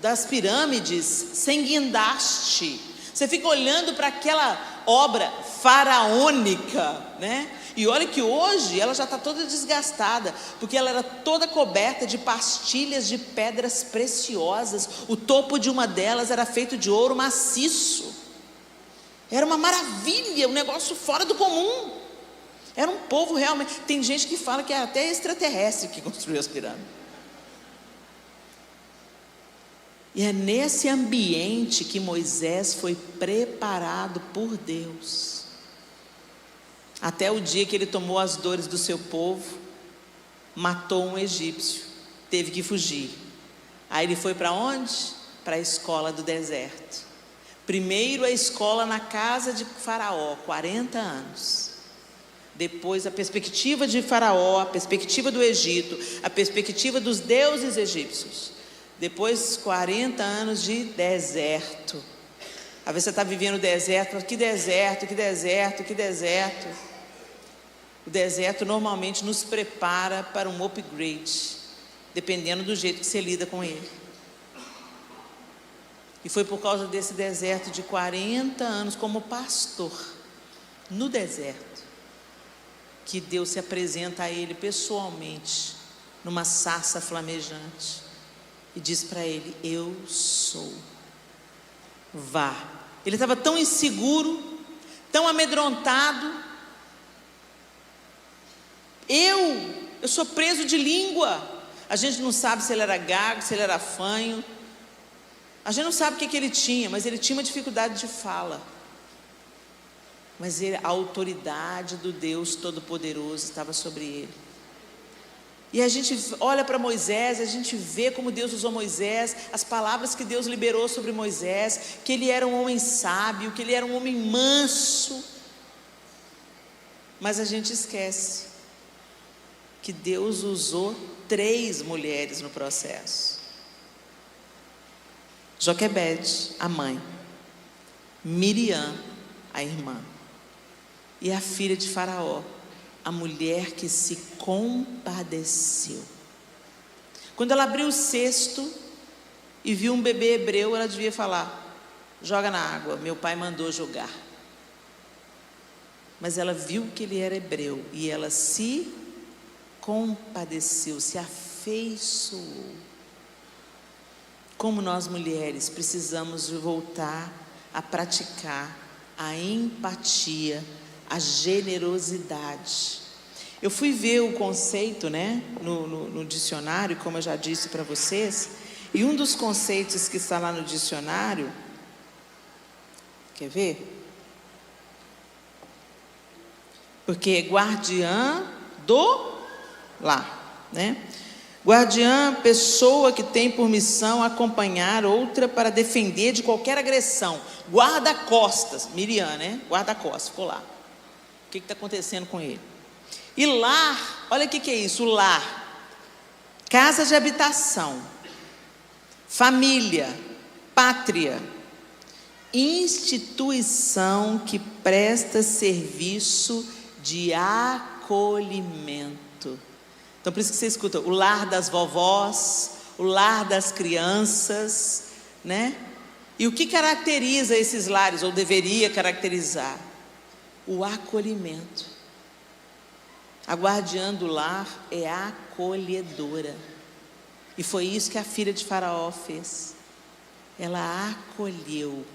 das pirâmides sem guindaste? Você fica olhando para aquela obra faraônica, né? E olha que hoje ela já está toda desgastada, porque ela era toda coberta de pastilhas de pedras preciosas. O topo de uma delas era feito de ouro maciço. Era uma maravilha, um negócio fora do comum. Era um povo realmente. Tem gente que fala que é até extraterrestre que construiu as pirâmides. E é nesse ambiente que Moisés foi preparado por Deus. Até o dia que ele tomou as dores do seu povo, matou um egípcio, teve que fugir. Aí ele foi para onde? Para a escola do deserto. Primeiro a escola na casa de Faraó, 40 anos. Depois a perspectiva de Faraó, a perspectiva do Egito, a perspectiva dos deuses egípcios. Depois 40 anos de deserto. Às vezes você está vivendo o deserto, que deserto, que deserto, que deserto. O deserto normalmente nos prepara para um upgrade, dependendo do jeito que você lida com ele. E foi por causa desse deserto de 40 anos como pastor, no deserto, que Deus se apresenta a ele pessoalmente, numa sarça flamejante, e diz para ele: eu sou, vá. Ele estava tão inseguro, tão amedrontado. Eu sou preso de língua. A gente não sabe se ele era gago, se ele era fanho. A gente não sabe o que ele tinha, mas ele tinha uma dificuldade de fala. Mas a autoridade do Deus Todo-Poderoso estava sobre ele. E a gente olha para Moisés, a gente vê como Deus usou Moisés, as palavras que Deus liberou sobre Moisés, que ele era um homem sábio, que ele era um homem manso. Mas a gente esquece que Deus usou 3 mulheres no processo. Joquebede, a mãe, Miriam, a irmã, e a filha de Faraó, a mulher que se compadeceu. Quando ela abriu o cesto e viu um bebê hebreu, ela devia falar: joga na água, meu pai mandou jogar. Mas ela viu que ele era hebreu e ela se compadeceu, se afeiçoou. Como nós mulheres precisamos voltar a praticar a empatia, a generosidade. Eu fui ver o conceito, né, no dicionário, como eu já disse para vocês, e um dos conceitos que está lá no dicionário, quer ver? Porque é guardiã do lar, né? Guardiã, pessoa que tem por missão acompanhar outra para defender de qualquer agressão. Guarda-costas, Miriam, né? Guarda-costas, ficou lá. O que está acontecendo com ele? E lar, olha o que é isso, o lar. Casa de habitação, família, pátria, instituição que presta serviço de acolhimento. Então por isso que você escuta o lar das vovós, o lar das crianças, né? E o que caracteriza esses lares, ou deveria caracterizar? O acolhimento. A guardiã do lar é acolhedora. E foi isso que a filha de Faraó fez. Ela acolheu.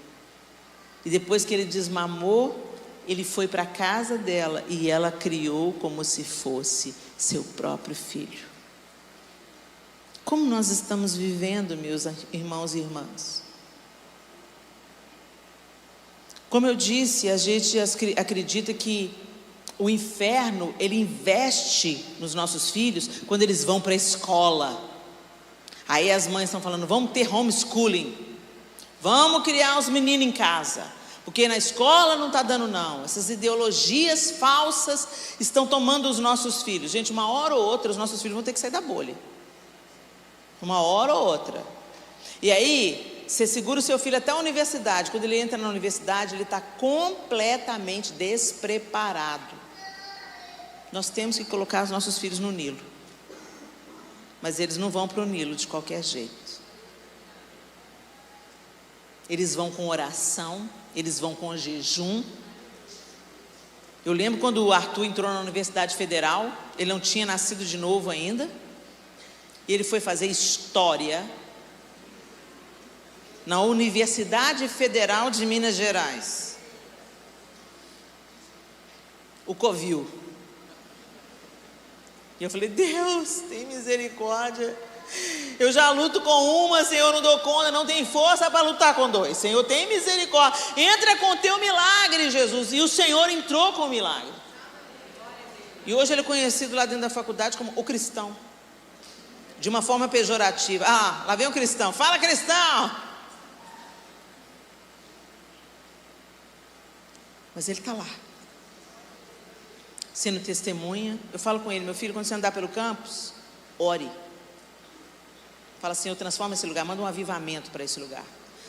E depois que ele desmamou, ele foi para a casa dela e ela criou como se fosse seu próprio filho. Como nós estamos vivendo, meus irmãos e irmãs? Como eu disse, a gente acredita que o inferno, ele investe nos nossos filhos quando eles vão para a escola. Aí as mães estão falando: vamos ter homeschooling, vamos criar os meninos em casa, porque na escola não está dando não. Essas ideologias falsas estão tomando os nossos filhos. Gente, uma hora ou outra os nossos filhos vão ter que sair da bolha. Uma hora ou outra. E aí, você segura o seu filho até a universidade. Quando ele entra na universidade, ele está completamente despreparado. Nós temos que colocar os nossos filhos no Nilo. Mas eles não vão para o Nilo de qualquer jeito. Eles vão com oração, eles vão com jejum. Eu lembro quando o Arthur entrou na Universidade Federal, ele não tinha nascido de novo ainda, e ele foi fazer história na Universidade Federal de Minas Gerais, o Covil. E eu falei: Deus, tem misericórdia. Eu já luto com uma, Senhor, não dou conta, não tem força para lutar com dois. Senhor, tem misericórdia. Entra com teu milagre, Jesus. E o Senhor entrou com o milagre. E hoje ele é conhecido lá dentro da faculdade como o cristão, de uma forma pejorativa. Ah, lá vem o cristão. Fala, cristão. Mas ele está lá, sendo testemunha. Eu falo com ele: meu filho, quando você andar pelo campus, ore. Fala: Senhor, transforma esse lugar, manda um avivamento para esse lugar.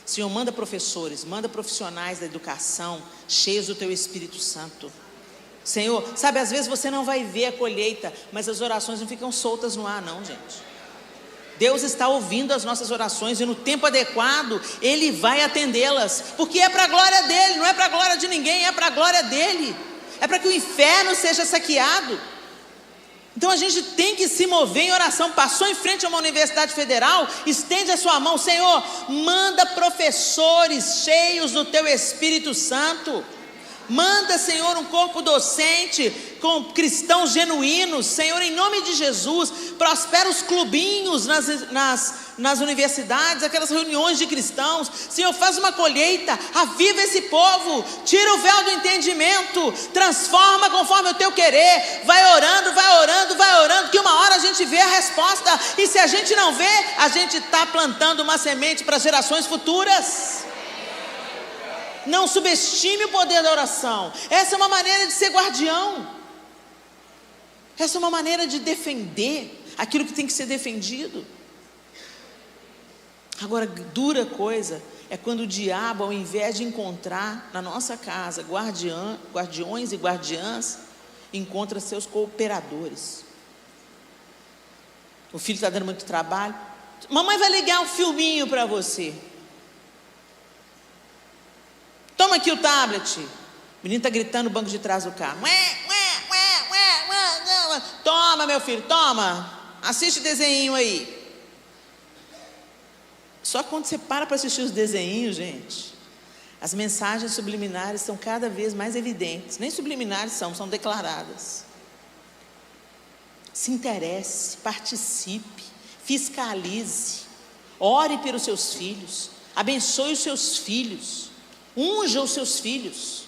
Senhor, manda professores, manda profissionais da educação, cheios do teu Espírito Santo. Senhor, sabe, às vezes você não vai ver a colheita, mas as orações não ficam soltas no ar não, gente. Deus está ouvindo as nossas orações e no tempo adequado Ele vai atendê-las, porque é para a glória dEle, não é para a glória de ninguém, é para a glória dEle. É para que o inferno seja saqueado. Então a gente tem que se mover em oração. Passou em frente a uma universidade federal, estende a sua mão: Senhor, manda professores cheios do teu Espírito Santo. Manda, Senhor, um corpo docente com cristãos genuínos. Senhor, em nome de Jesus, prospera os clubinhos nas universidades, aquelas reuniões de cristãos. Senhor, faz uma colheita, aviva esse povo, tira o véu do entendimento, transforma conforme o teu querer. Vai orando, vai orando, vai orando, que uma hora a gente vê a resposta. E se a gente não vê, a gente está plantando uma semente para gerações futuras. Não subestime o poder da oração. Essa é uma maneira de ser guardião. Essa é uma maneira de defender aquilo que tem que ser defendido. Agora, dura coisa é quando o diabo, ao invés de encontrar na nossa casa guardiões e guardiãs, encontra seus cooperadores. O filho está dando muito trabalho. Mamãe vai ligar um filminho para você. Toma aqui o tablet. O menino está gritando no banco de trás do carro. Toma, meu filho, toma. Assiste o desenho aí. Só quando você para assistir os desenhos, gente, as mensagens subliminares são cada vez mais evidentes. Nem subliminares são declaradas. Se interesse, participe, fiscalize, ore pelos seus filhos, abençoe os seus filhos, unja os seus filhos,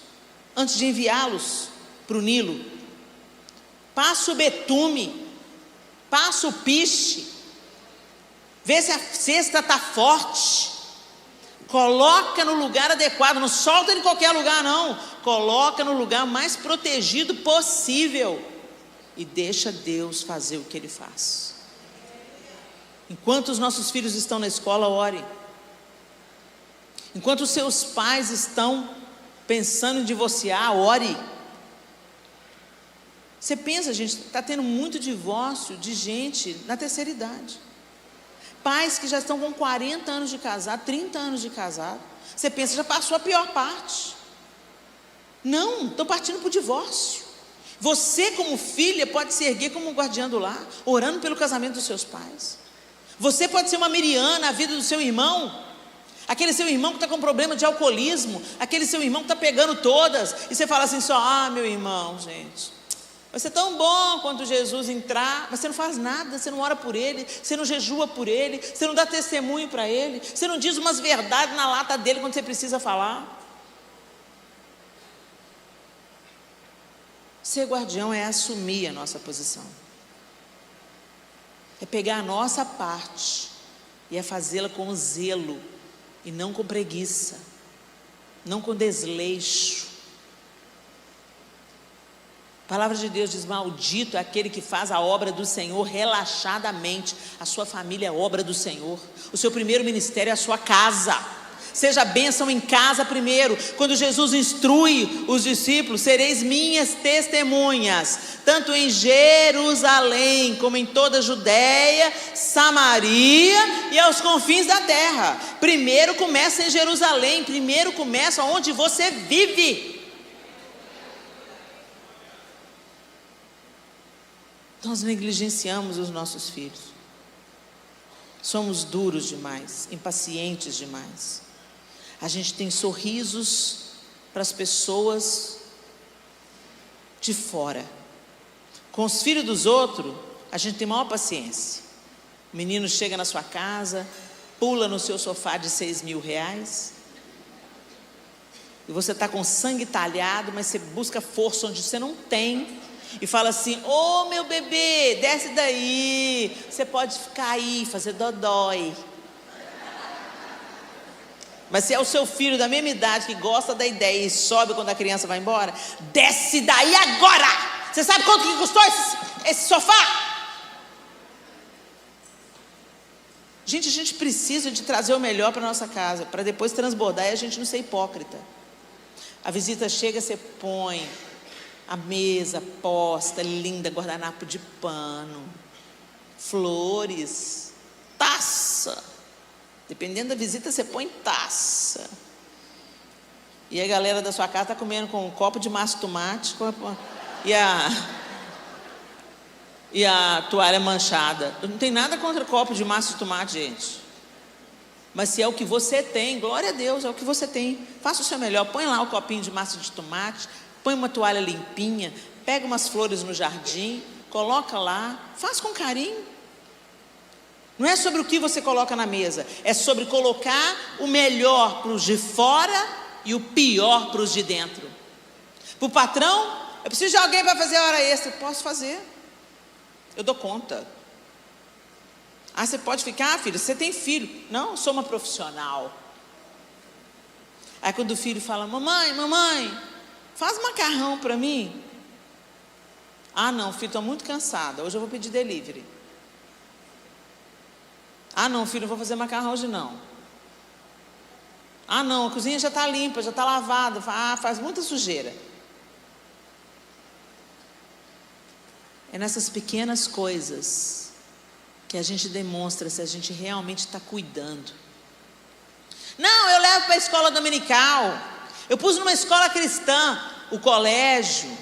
antes de enviá-los para o Nilo. Passa o betume, passa o piche, vê se a cesta está forte, coloca no lugar adequado, não solta em qualquer lugar não, coloca no lugar mais protegido possível, e deixa Deus fazer o que Ele faz. Enquanto os nossos filhos estão na escola, ore. Enquanto os seus pais estão pensando em divorciar, ore. Você pensa, gente, está tendo muito divórcio de gente na terceira idade. Pais que já estão com 40 anos de casado, 30 anos de casado. Você pensa, já passou a pior parte. Não, estão partindo para o divórcio. Você, como filha, pode se erguer como um guardião do lar, orando pelo casamento dos seus pais. Você pode ser uma Miriam na vida do seu irmão, aquele seu irmão que está com problema de alcoolismo, aquele seu irmão que está pegando todas, e você fala assim só, meu irmão, gente, vai ser tão bom quando Jesus entrar, mas você não faz nada, você não ora por ele, você não jejua por ele, você não dá testemunho para ele, você não diz umas verdades na lata dele quando você precisa falar. Ser guardião é assumir a nossa posição, é pegar a nossa parte e é fazê-la com zelo e não com preguiça, não com desleixo. A palavra de Deus diz: maldito é aquele que faz a obra do Senhor relaxadamente. A sua família é obra do Senhor, o seu primeiro ministério é a sua casa. Seja bênção em casa primeiro. Quando Jesus instrui os discípulos: sereis minhas testemunhas, tanto em Jerusalém, como em toda a Judéia, Samaria e aos confins da terra. Primeiro começa em Jerusalém, primeiro começa onde você vive. Nós negligenciamos os nossos filhos, somos duros demais, impacientes demais. A gente tem sorrisos para as pessoas de fora. Com os filhos dos outros, a gente tem maior paciência. O menino chega na sua casa, pula no seu sofá de R$6.000, e você está com sangue talhado, mas você busca força onde você não tem, e fala assim: ô meu bebê, desce daí, você pode ficar aí, fazer dodói. Mas se é o seu filho da mesma idade, que gosta da ideia e sobe quando a criança vai embora, desce daí agora. Você sabe quanto que custou esse sofá? Gente, a gente precisa de trazer o melhor para a nossa casa, para depois transbordar e a gente não ser hipócrita. A visita chega, você põe a mesa posta, linda, guardanapo de pano, flores, taça. Dependendo da visita, você põe taça. E a galera da sua casa está comendo com um copo de massa de tomate e a toalha manchada. Não tem nada contra copo de massa de tomate, gente. Mas se é o que você tem, glória a Deus, é o que você tem. Faça o seu melhor, põe lá o copinho de massa de tomate, põe uma toalha limpinha, pega umas flores no jardim, coloca lá, faz com carinho. Não é sobre o que você coloca na mesa, é sobre colocar o melhor para os de fora e o pior para os de dentro. Para o patrão: eu preciso de alguém para fazer hora extra. Posso fazer, eu dou conta. Ah, você pode ficar, filho? Você tem filho? Não, eu sou uma profissional. Aí quando o filho fala: mamãe, faz macarrão para mim. Ah não, filho, estou muito cansada, hoje eu vou pedir delivery. Ah, não, filho, não vou fazer macarrão hoje não. Ah, não, a cozinha já está limpa, já está lavada. Ah, faz muita sujeira. É nessas pequenas coisas que a gente demonstra se a gente realmente está cuidando. Não, eu levo para a escola dominical. Eu pus numa escola cristã. O colégio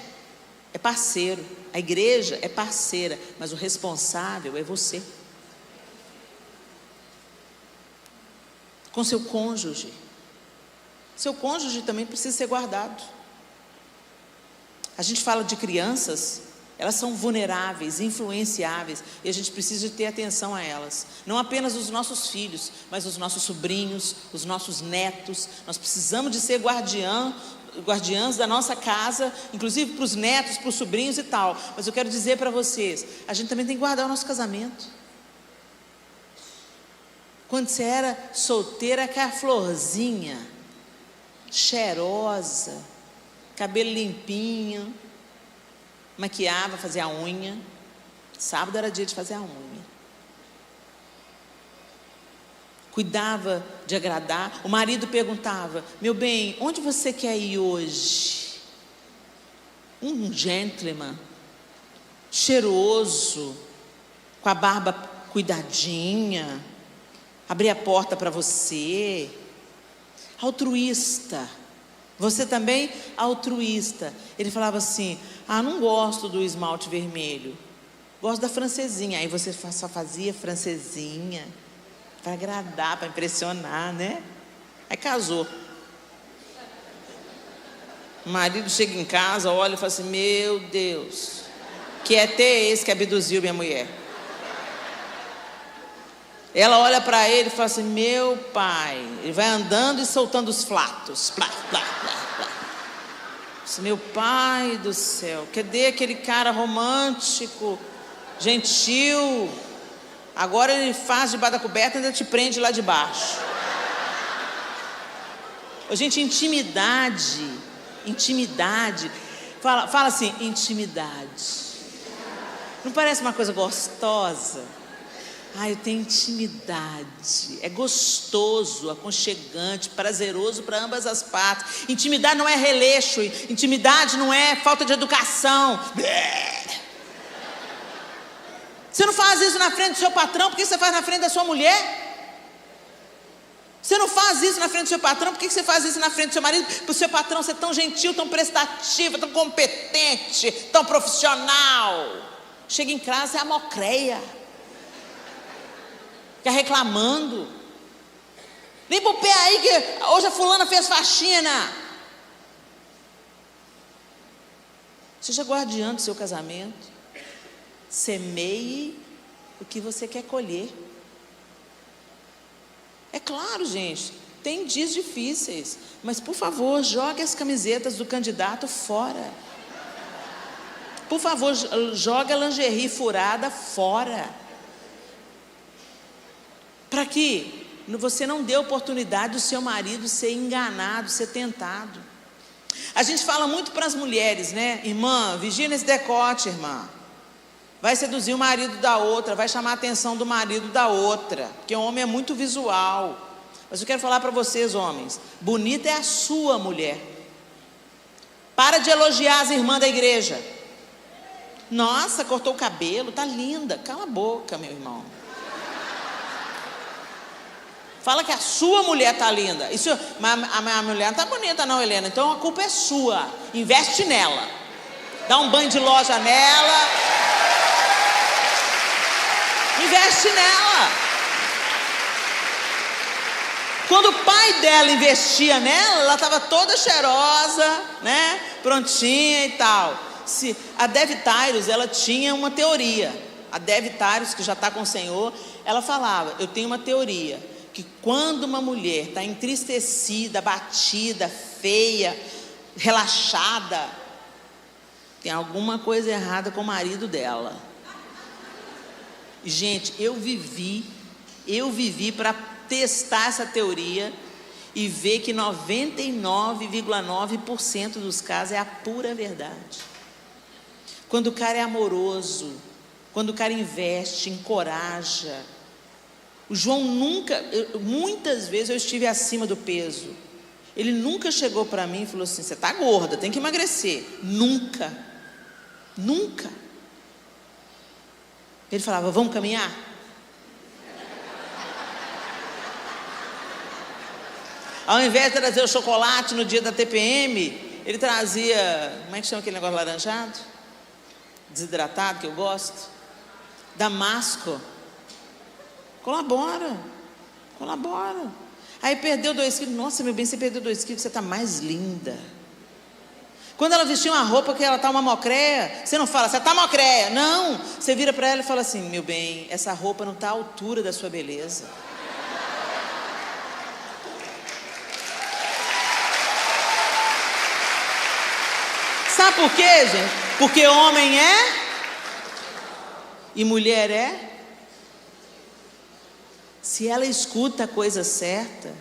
é parceiro. A igreja é parceira. Mas o responsável é você. Com seu cônjuge. Seu cônjuge também precisa ser guardado. A gente fala de crianças, elas são vulneráveis, influenciáveis, e a gente precisa ter atenção a elas. Não apenas os nossos filhos, mas os nossos sobrinhos, os nossos netos. Nós precisamos de ser guardiãs da nossa casa, inclusive para os netos, para os sobrinhos e tal. Mas eu quero dizer para vocês, a gente também tem que guardar o nosso casamento. Quando você era solteira, com a florzinha, cheirosa, cabelo limpinho, maquiava, fazia a unha. Sábado era dia de fazer a unha. Cuidava de agradar. O marido perguntava: meu bem, onde você quer ir hoje? Um gentleman, cheiroso, com a barba cuidadinha, abrir a porta para você. Altruísta. Você também altruísta. Ele falava assim: ah, não gosto do esmalte vermelho, gosto da francesinha. Aí você só fazia francesinha para agradar, para impressionar, né? Aí casou. O marido chega em casa, olha e fala assim: meu Deus, que ET é esse que abduziu minha mulher? Ela olha para ele e fala assim: meu pai. Ele vai andando e soltando os flatos. Plá, plá, plá, plá. Meu pai do céu, cadê aquele cara romântico, gentil? Agora ele faz debaixo da coberta e ainda te prende lá de baixo. Ô, gente, intimidade. Fala assim, intimidade. Não parece uma coisa gostosa? Eu tenho intimidade. É gostoso, aconchegante, prazeroso para ambas as partes. Intimidade não é releixo. Intimidade não é falta de educação. Você não faz isso na frente do seu patrão, por que você faz na frente da sua mulher? Você não faz isso na frente do seu patrão, por que você faz isso na frente do seu marido? Para o seu patrão ser tão gentil, tão prestativo, tão competente, tão profissional. Chega em casa, é a mocreia. Fica reclamando. Limpa o pé aí que hoje a fulana fez faxina. Seja guardiã do seu casamento. Semeie o que você quer colher. É claro, gente, tem dias difíceis, mas por favor, jogue as camisetas do candidato fora. Por favor, jogue a lingerie furada fora. Para que você não dê oportunidade do seu marido ser enganado, ser tentado. A gente fala muito para as mulheres, né? Irmã, vigia nesse decote, irmã. Vai seduzir o marido da outra, vai chamar a atenção do marido da outra, porque o homem é muito visual. Mas eu quero falar para vocês, homens, bonita é a sua mulher. Para de elogiar as irmãs da igreja. Nossa, cortou o cabelo, tá linda. Cala a boca, meu irmão. Fala que a sua mulher está linda. Mas a minha mulher não está bonita não, Helena. Então a culpa é sua. Investe nela. Dá um banho de loja nela. Investe nela. Quando o pai dela investia nela, ela estava toda cheirosa, né? Prontinha e tal. A Dev Tyrus, ela tinha uma teoria. A Dev Tyrus, que já está com o Senhor, ela falava: eu tenho uma teoria, que quando uma mulher está entristecida, abatida, feia, relaxada, tem alguma coisa errada com o marido dela. Gente, eu vivi para testar essa teoria e ver que 99,9% dos casos é a pura verdade. Quando o cara é amoroso, quando o cara investe, encoraja, O João nunca, muitas vezes eu estive acima do peso. Ele nunca chegou para mim e falou assim: você está gorda, tem que emagrecer. Nunca, nunca. Ele falava: vamos caminhar? Ao invés de trazer o chocolate no dia da TPM, ele trazia, como é que chama aquele negócio laranjado? Desidratado, que eu gosto. Damasco. Colabora. Aí perdeu 2 quilos. Nossa, meu bem, você perdeu 2 quilos, você está mais linda. Quando ela vestiu uma roupa que ela está uma mocréia, você não fala: você está mocréia. Não, você vira para ela e fala assim: meu bem, essa roupa não está à altura da sua beleza. Sabe por quê, gente? Porque homem é e mulher é. Se ela escuta a coisa certa,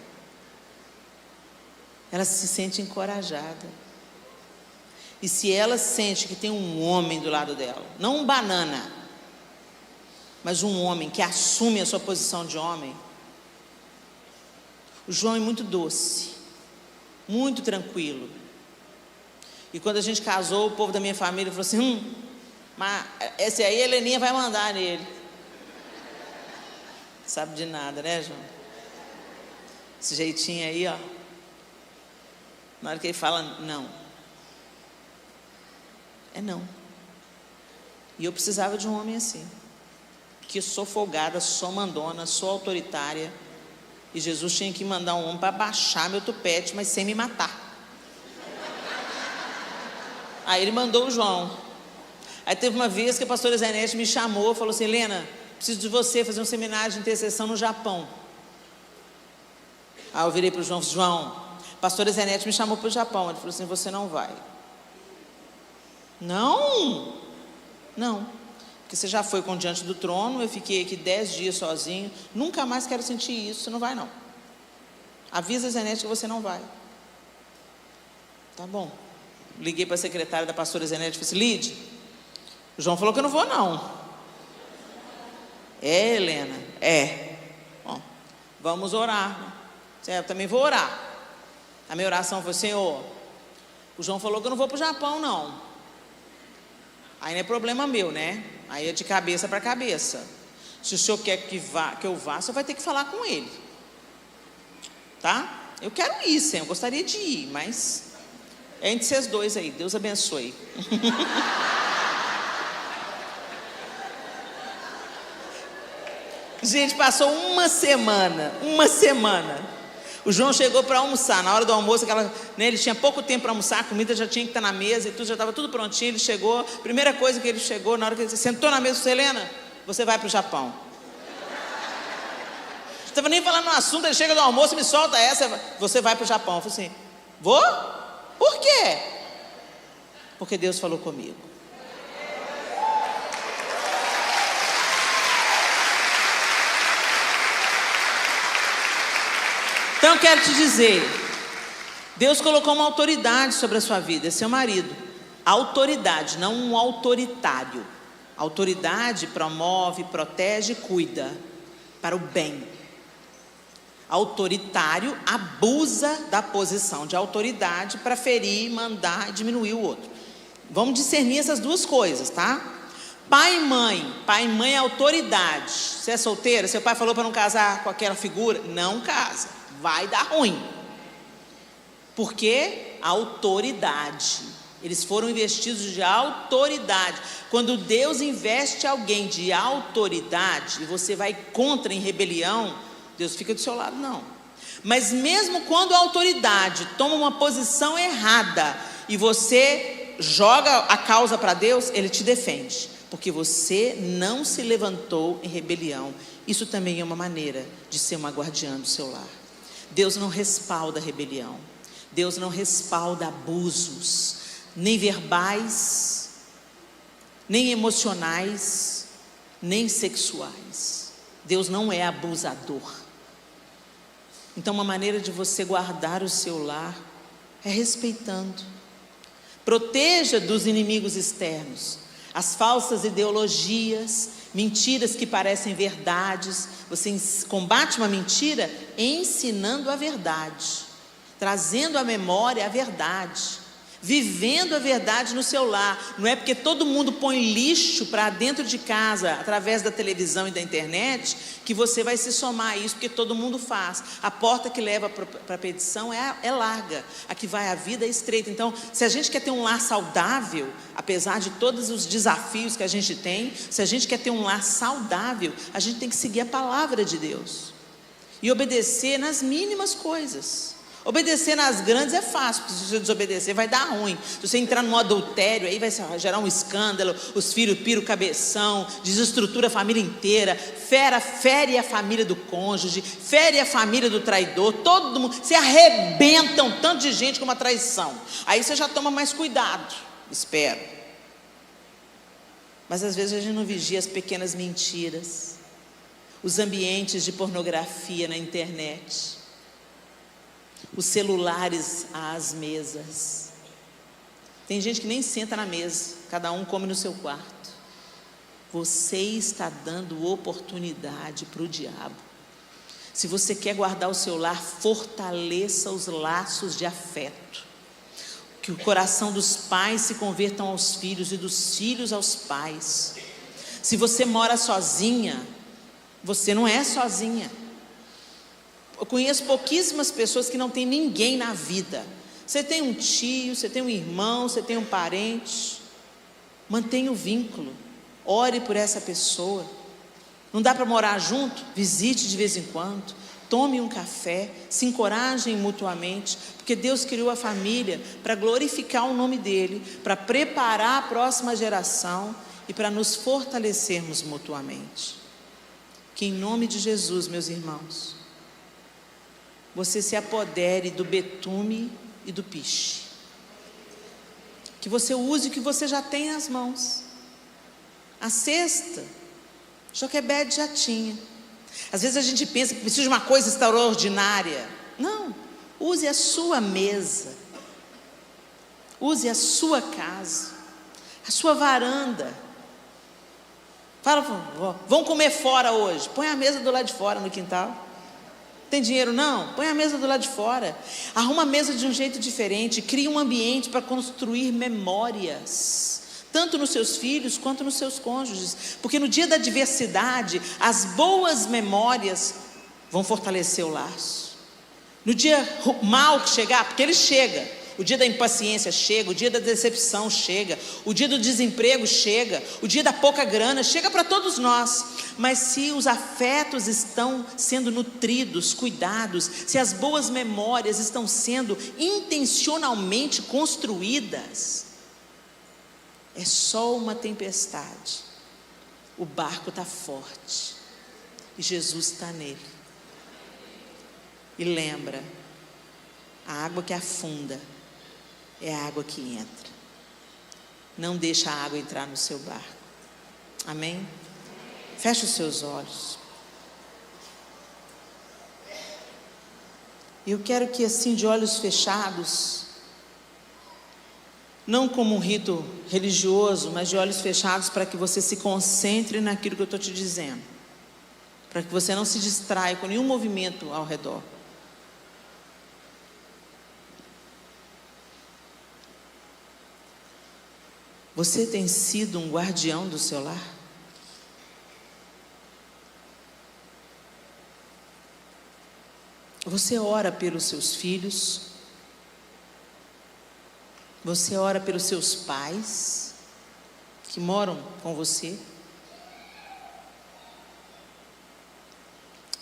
ela se sente encorajada. E se ela sente que tem um homem do lado dela, não um banana, mas um homem que assume a sua posição de homem. O João é muito doce, muito tranquilo. E quando a gente casou, o povo da minha família falou assim: mas esse aí a Heleninha vai mandar nele. Sabe de nada, né, João? Esse jeitinho aí, ó. Na hora que ele fala não, é não. E eu precisava de um homem assim, que eu sou folgada, sou mandona, sou autoritária. E Jesus tinha que mandar um homem para baixar meu tupete, mas sem me matar. Aí ele mandou o João. Aí teve uma vez que a pastora Zenete me chamou, falou assim: Helena, preciso de você fazer um seminário de intercessão no Japão. Aí eu virei para o João: João, a pastora Zenete me chamou para o Japão. Ele falou assim: você não vai. Não, porque você já foi com Diante do Trono, eu fiquei aqui 10 dias sozinho, nunca mais quero sentir isso, você não vai não. Avisa a Zenete que você não vai. Tá bom. Liguei para a secretária da pastora Zenete e falei assim: Lide, o João falou que eu não vou não. É, Helena, é. Bom, vamos orar. Eu também vou orar. A minha oração foi: Senhor, o João falou que eu não vou para o Japão não. Aí não é problema meu, né? Aí é de cabeça para cabeça. Se o senhor quer que eu vá, o senhor vai ter que falar com ele. Tá? Eu quero ir, Senhor, eu gostaria de ir, mas é entre vocês dois aí, Deus abençoe. Gente, passou uma semana. O João chegou para almoçar, na hora do almoço, ele tinha pouco tempo para almoçar, a comida já tinha que estar na mesa e tudo, já estava tudo prontinho. Ele chegou, primeira coisa que ele chegou, na hora que ele sentou na mesa, disse: Helena, você vai para o Japão. Não estava nem falando no assunto, ele chega do almoço e me solta essa: você vai para o Japão. Eu falei assim: vou? Por quê? Porque Deus falou comigo. Então eu quero te dizer, Deus colocou uma autoridade sobre a sua vida, é seu marido. Autoridade, não um autoritário. Autoridade promove, protege e cuida para o bem. Autoritário abusa da posição de autoridade para ferir, mandar e diminuir o outro. Vamos discernir essas duas coisas, tá? Pai e mãe é autoridade. Você é solteira, seu pai falou para não casar com aquela figura, não casa, vai dar ruim. Porque autoridade, eles foram investidos de autoridade. Quando Deus investe alguém de autoridade e você vai contra em rebelião, Deus fica do seu lado, não. Mas mesmo quando a autoridade toma uma posição errada e você joga a causa para Deus, Ele te defende, porque você não se levantou em rebelião. Isso também é uma maneira de ser uma guardiã do seu lar. Deus não respalda rebelião. Deus não respalda abusos, nem verbais, nem emocionais, nem sexuais. Deus não é abusador. Então uma maneira de você guardar o seu lar é respeitando. Proteja dos inimigos externos, as falsas ideologias Mentiras que parecem verdades. Você combate uma mentira ensinando a verdade, trazendo à memória a verdade, vivendo a verdade no seu lar. Não é porque todo mundo põe lixo para dentro de casa através da televisão e da internet que você vai se somar a isso, porque todo mundo faz. A porta que leva para a perdição é larga, a que vai à vida é estreita. Então, se a gente quer ter um lar saudável, apesar de todos os desafios que a gente tem, se a gente quer ter um lar saudável, a gente tem que seguir a palavra de Deus e obedecer nas mínimas coisas. Obedecer nas grandes é fácil, porque se você desobedecer vai dar ruim. Se você entrar num adultério, aí vai gerar um escândalo, os filhos piram o cabeção, desestrutura a família inteira, fere a família do cônjuge, fere a família do traidor, todo mundo, você arrebenta um tanto de gente com uma traição. Aí você já toma mais cuidado, espero. Mas às vezes a gente não vigia as pequenas mentiras, os ambientes de pornografia na internet, os celulares às mesas. Tem gente que nem senta na mesa, cada um come no seu quarto. Você está dando oportunidade para o diabo. Se você quer guardar o seu lar, fortaleça os laços de afeto. Que o coração dos pais se convertam aos filhos e dos filhos aos pais. Se você mora sozinha, você não é sozinha. Eu conheço pouquíssimas pessoas que não têm ninguém na vida. Você tem um tio, você tem um irmão, você tem um parente. Mantenha o vínculo. Ore por essa pessoa. Não dá para morar junto? Visite de vez em quando. Tome um café. Se encorajem mutuamente. Porque Deus criou a família para glorificar o nome dEle, para preparar a próxima geração e para nos fortalecermos mutuamente. Que em nome de Jesus, meus irmãos, você se apodere do betume e do piche. Que você use o que você já tem nas mãos. A cesta, Joquebede já tinha. Às vezes a gente pensa que precisa de uma coisa extraordinária. Não, use a sua mesa. Use a sua casa, a sua varanda. Fala, vamos comer fora hoje. Põe a mesa do lado de fora no quintal. Tem dinheiro não? Põe a mesa do lado de fora. Arruma a mesa de um jeito diferente. Cria um ambiente para construir memórias, tanto nos seus filhos quanto nos seus cônjuges. Porque no dia da adversidade, as boas memórias vão fortalecer o laço. No dia mal que chegar, porque ele chega. O dia da impaciência chega, o dia da decepção chega, o dia do desemprego chega, o dia da pouca grana chega para todos nós. Mas se os afetos estão sendo nutridos, cuidados, se as boas memórias estão sendo intencionalmente construídas, é só uma tempestade, o barco está forte e Jesus está nele. E lembra, a água que afunda é a água que entra. Não deixa a água entrar no seu barco. Amém? Feche os seus olhos. Eu quero que assim, de olhos fechados, não como um rito religioso, mas de olhos fechados, para que você se concentre naquilo que eu estou te dizendo, para que você não se distraia com nenhum movimento ao redor. Você tem sido um guardião do seu lar? Você ora pelos seus filhos? Você ora pelos seus pais que moram com você?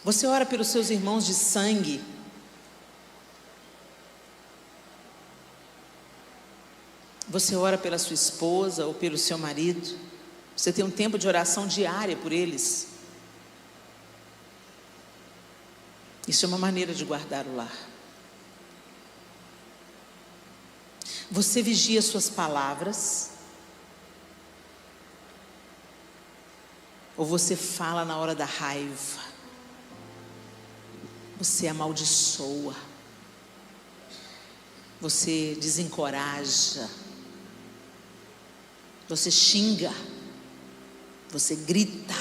Você ora pelos seus irmãos de sangue? Você ora pela sua esposa ou pelo seu marido? Você tem um tempo de oração diária por eles? Isso é uma maneira de guardar o lar. Você vigia suas palavras? Ou você fala na hora da raiva? Você amaldiçoa? Você desencoraja? Você xinga? Você grita.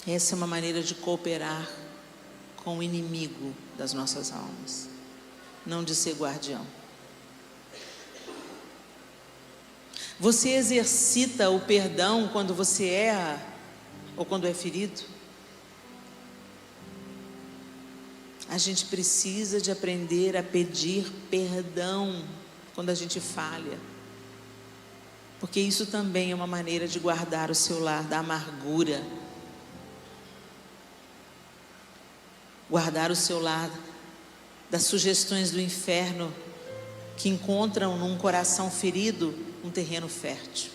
Essa é uma maneira de cooperar com o inimigo das nossas almas, não de ser guardião. Você exercita o perdão quando você erra ou quando é ferido? A gente precisa de aprender a pedir perdão quando a gente falha, porque isso também é uma maneira de guardar o seu lar da amargura, guardar o seu lar das sugestões do inferno que encontram num coração ferido um terreno fértil.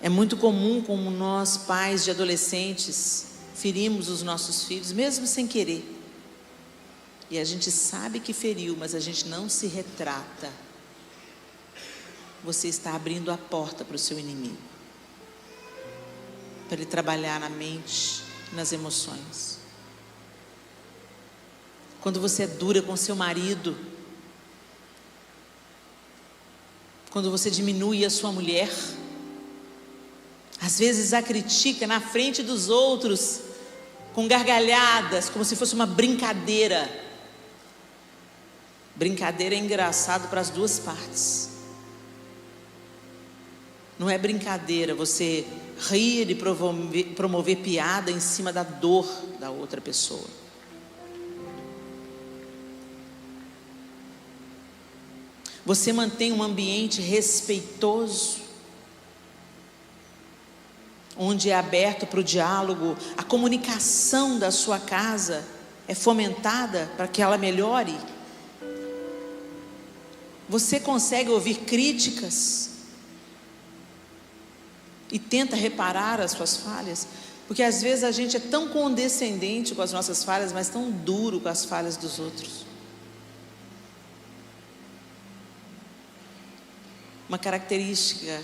É muito comum, como nós, pais de adolescentes, ferimos os nossos filhos, mesmo sem querer. E a gente sabe que feriu, mas a gente não se retrata. Você está abrindo a porta para o seu inimigo, para ele trabalhar na mente, nas emoções. Quando você é dura com seu marido, quando você diminui a sua mulher, às vezes a critica na frente dos outros, com gargalhadas, como se fosse uma brincadeira. Brincadeira é engraçado para as duas partes. Não é brincadeira você rir e promover piada em cima da dor da outra pessoa. Você mantém um ambiente respeitoso, onde é aberto para o diálogo, a comunicação da sua casa é fomentada para que ela melhore. Você consegue ouvir críticas e tenta reparar as suas falhas, porque às vezes a gente é tão condescendente com as nossas falhas, mas tão duro com as falhas dos outros. Uma característica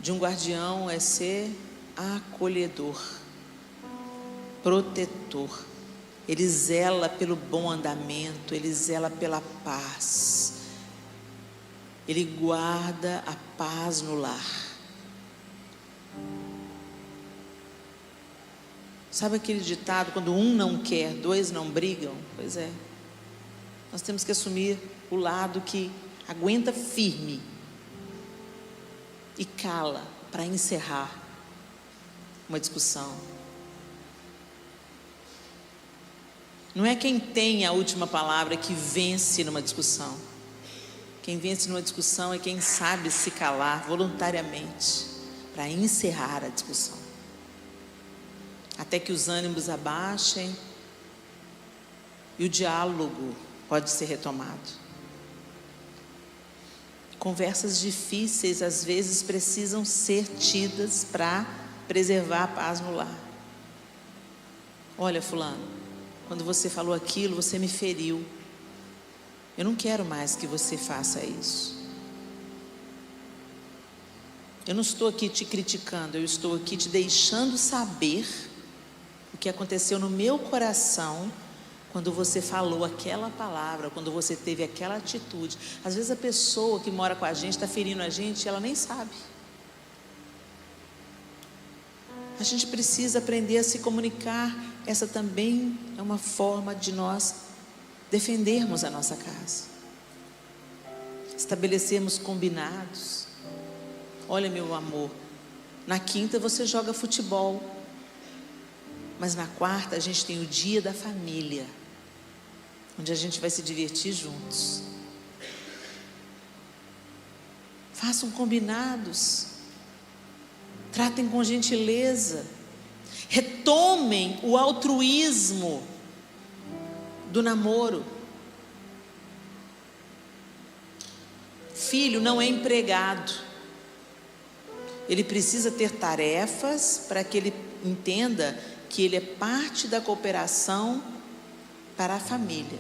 de um guardião é ser acolhedor, protetor. Ele zela pelo bom andamento, ele zela pela paz. Ele guarda a paz no lar. Sabe aquele ditado, quando um não quer, dois não brigam? Pois é. Nós temos que assumir o lado que aguenta firme e cala para encerrar uma discussão. Não é quem tem a última palavra que vence numa discussão. Quem vence numa discussão é quem sabe se calar voluntariamente para encerrar a discussão, até que os ânimos abaixem e o diálogo pode ser retomado. Conversas difíceis às vezes precisam ser tidas para preservar a paz no lar. Olha, fulano, quando você falou aquilo, você me feriu. Eu não quero mais que você faça isso. Eu não estou aqui te criticando, eu estou aqui te deixando saber o que aconteceu no meu coração quando você falou aquela palavra, quando você teve aquela atitude. Às vezes a pessoa que mora com a gente está ferindo a gente e ela nem sabe. A gente precisa aprender a se comunicar. Essa também é uma forma de nós defendermos a nossa casa. Estabelecermos combinados. Olha, meu amor, na quinta você joga futebol, mas na quarta a gente tem o dia da família, onde a gente vai se divertir juntos. Façam combinados, tratem com gentileza, retomem o altruísmo do namoro. Filho não é empregado, ele precisa ter tarefas para que ele entenda que ele é parte da cooperação para a família.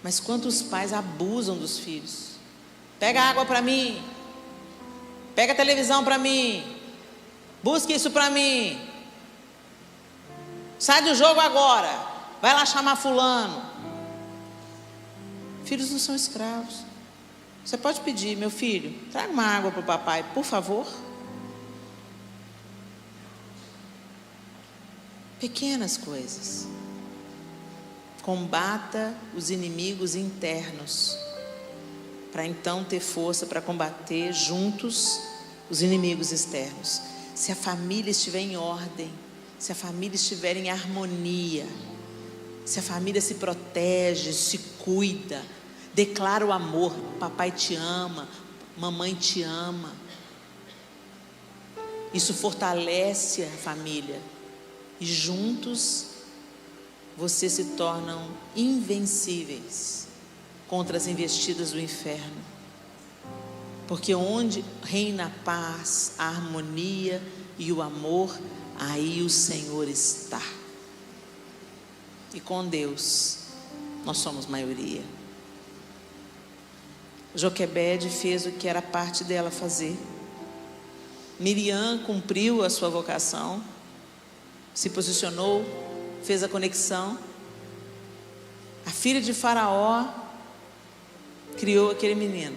Mas quantos pais abusam dos filhos? Pega água para mim, pega a televisão para mim, busque isso para mim, sai do jogo agora, vai lá chamar fulano. Filhos não são escravos. Você pode pedir: meu filho, traga uma água para o papai, por favor. Pequenas coisas. Combata os inimigos internos, para então ter força para combater juntos os inimigos externos. Se a família estiver em ordem, se a família estiver em harmonia, se a família se protege, se cuida, declara o amor: papai te ama, mamãe te ama. Isso fortalece a família. E juntos vocês se tornam invencíveis contra as investidas do inferno. Porque onde reina a paz, a harmonia e o amor, aí o Senhor está. E com Deus nós somos maioria. Joquebede fez o que era parte dela fazer. Miriam cumpriu a sua vocação, se posicionou, fez a conexão. A filha de Faraó criou aquele menino.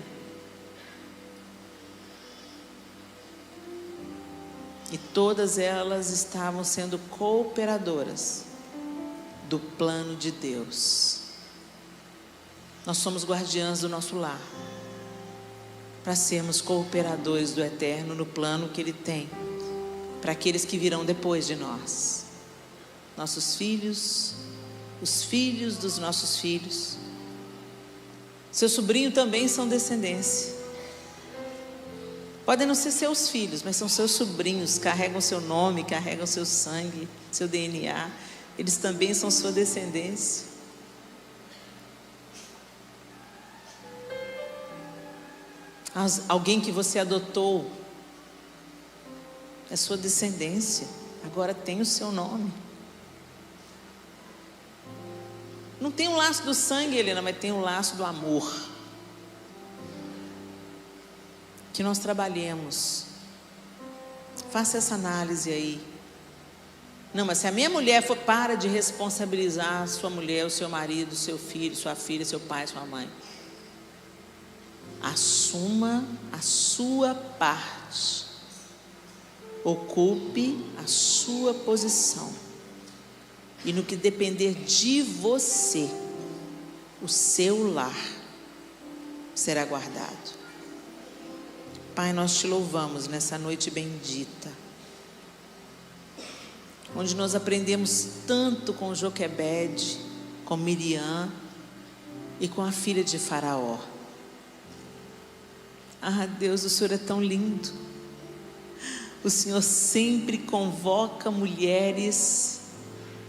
E todas elas estavam sendo cooperadoras do plano de Deus. Nós somos guardiãs do nosso lar, para sermos cooperadores do Eterno no plano que Ele tem para aqueles que virão depois de nós. Nossos filhos, os filhos dos nossos filhos. Seu sobrinho também são descendência. Podem não ser seus filhos, mas são seus sobrinhos, carregam seu nome, carregam seu sangue, seu DNA. Eles também são sua descendência. Alguém que você adotou é sua descendência, agora tem o seu nome. Não tem um laço do sangue, Helena, mas tem um laço do amor. Que nós trabalhemos. Faça essa análise aí. Não, mas se a minha mulher for, para de responsabilizar a sua mulher, o seu marido, o seu filho, sua filha, seu pai, sua mãe. Assuma a sua parte. Ocupe a sua posição. E no que depender de você, o seu lar será guardado. Pai, nós te louvamos nessa noite bendita, onde nós aprendemos tanto com Joquebede, com Miriam e com a filha de Faraó. Ah, Deus, o Senhor é tão lindo. O Senhor sempre convoca mulheres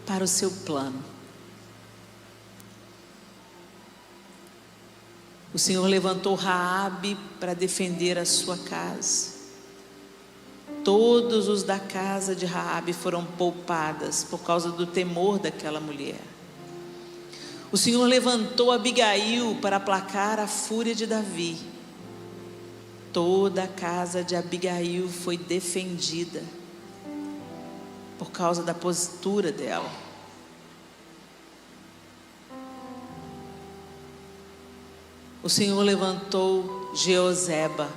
para o seu plano. O Senhor levantou Raabe para defender a sua casa. Todos os da casa de Raabe foram poupadas por causa do temor daquela mulher. O Senhor levantou Abigail para aplacar a fúria de Davi. Toda a casa de Abigail foi defendida por causa da postura dela. O Senhor levantou Jeoseba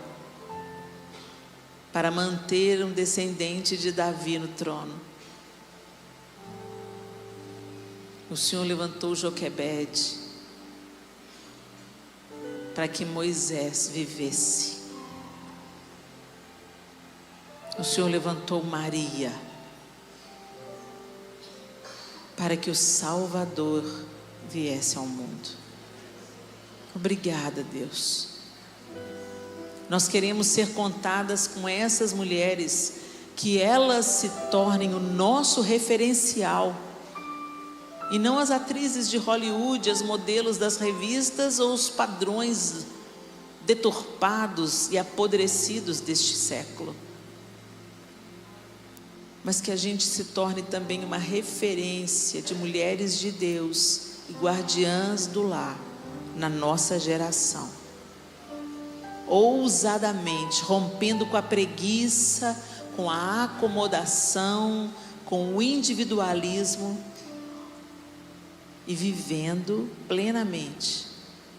para manter um descendente de Davi no trono. O Senhor levantou Joquebede para que Moisés vivesse. O Senhor levantou Maria para que o Salvador viesse ao mundo. Obrigada, Deus. Nós queremos ser contadas com essas mulheres, que elas se tornem o nosso referencial, e não as atrizes de Hollywood, as modelos das revistas ou os padrões deturpados e apodrecidos deste século. Mas que a gente se torne também uma referência de mulheres de Deus e guardiãs do lar na nossa geração. Ousadamente, rompendo com a preguiça, com a acomodação, com o individualismo e vivendo plenamente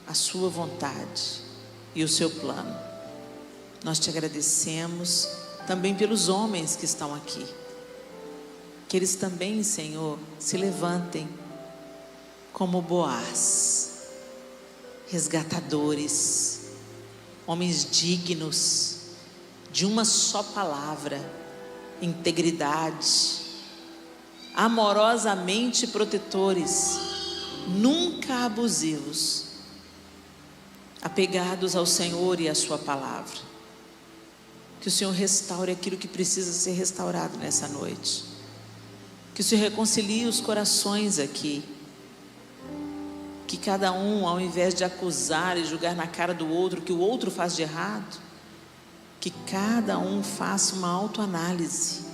a sua vontade e o seu plano. Nós te agradecemos também pelos homens que estão aqui. Que eles também, Senhor, se levantem como Boaz, resgatadores, homens dignos de uma só palavra, integridade, amorosamente protetores, nunca abusivos, apegados ao Senhor e à sua palavra. Que o Senhor restaure aquilo que precisa ser restaurado nessa noite. Que o Senhor reconcilie os corações aqui. Que cada um, ao invés de acusar e julgar na cara do outro o que o outro faz de errado, que cada um faça uma autoanálise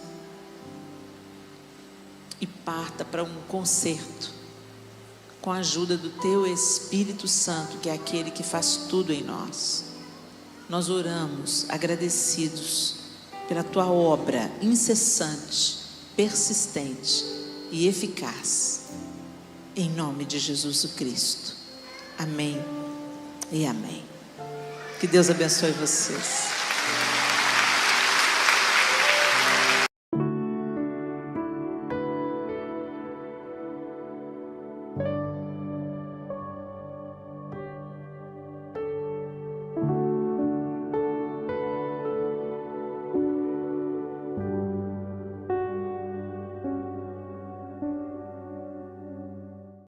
e parta para um conserto com a ajuda do Teu Espírito Santo, que é aquele que faz tudo em nós. Nós oramos agradecidos pela Tua obra incessante, persistente e eficaz, em nome de Jesus Cristo. Amém e amém. Que Deus abençoe vocês.